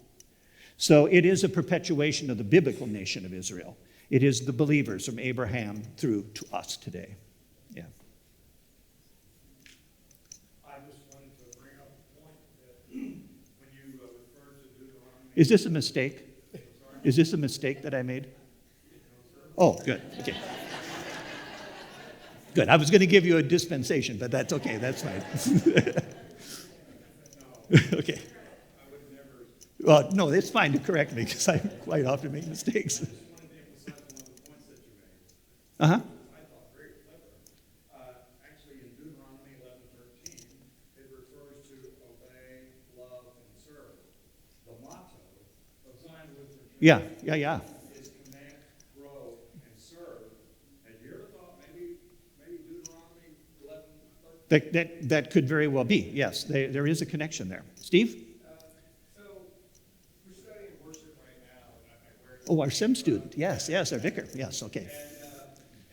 So it is a perpetuation of the biblical nation of Israel. It is the believers from Abraham through to us today. Yeah. I just wanted to bring up a point that when Is this a mistake? Is this a mistake that I made? Oh, good. Okay. Good. I was going to give you a dispensation, but that's okay. That's fine. Okay. Well, no, it's fine to correct me because I quite often make mistakes. Uh-huh. Actually, in Deuteronomy 11:13, it refers to obey, love, and serve. The motto of Zion Lutheran Yeah. is connect, grow, and serve. Have you ever thought maybe Deuteronomy 11:13? That could very well be. Yes, there is a connection there. Steve? So we're studying worship right now, and Oh, our SIM student. Yes, our vicar. Yes, okay.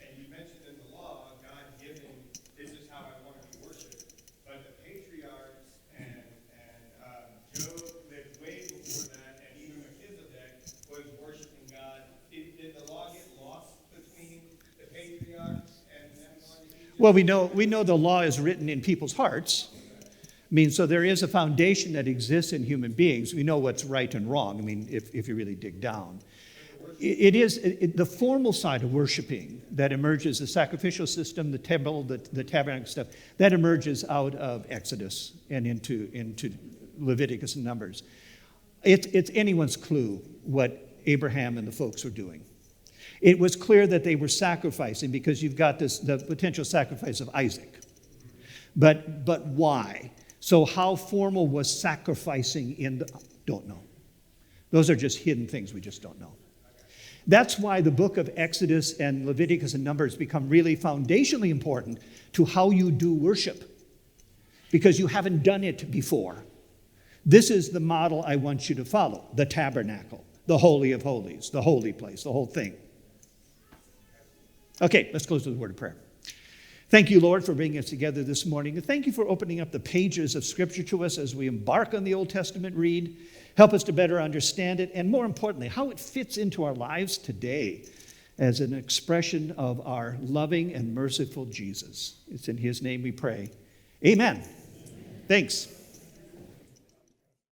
and you mentioned in the law, God giving, this is how I want to be worshipped. But the patriarchs and Job lived way before that, and even Melchizedek was worshiping God. Did the law get lost between the patriarchs and them going to Egypt? Well, we know the law is written in people's hearts. I mean, so there is a foundation that exists in human beings. We know what's right and wrong. I mean, if you really dig down. It is the formal side of worshiping that emerges, the sacrificial system, the temple, the tabernacle stuff, that emerges out of Exodus and into Leviticus and Numbers. It's anyone's clue what Abraham and the folks were doing. It was clear that they were sacrificing because you've got the potential sacrifice of Isaac. But why? So how formal was sacrificing don't know. Those are just hidden things we just don't know. That's why the book of Exodus and Leviticus and Numbers become really foundationally important to how you do worship, because you haven't done it before. This is the model I want you to follow: the tabernacle, the Holy of Holies, the holy place, the whole thing. Okay, let's close with a word of prayer. Thank you, Lord, for bringing us together this morning. And thank you for opening up the pages of Scripture to us as we embark on the Old Testament read. Help us to better understand it, and more importantly, how it fits into our lives today as an expression of our loving and merciful Jesus. It's in his name we pray. Amen. Thanks.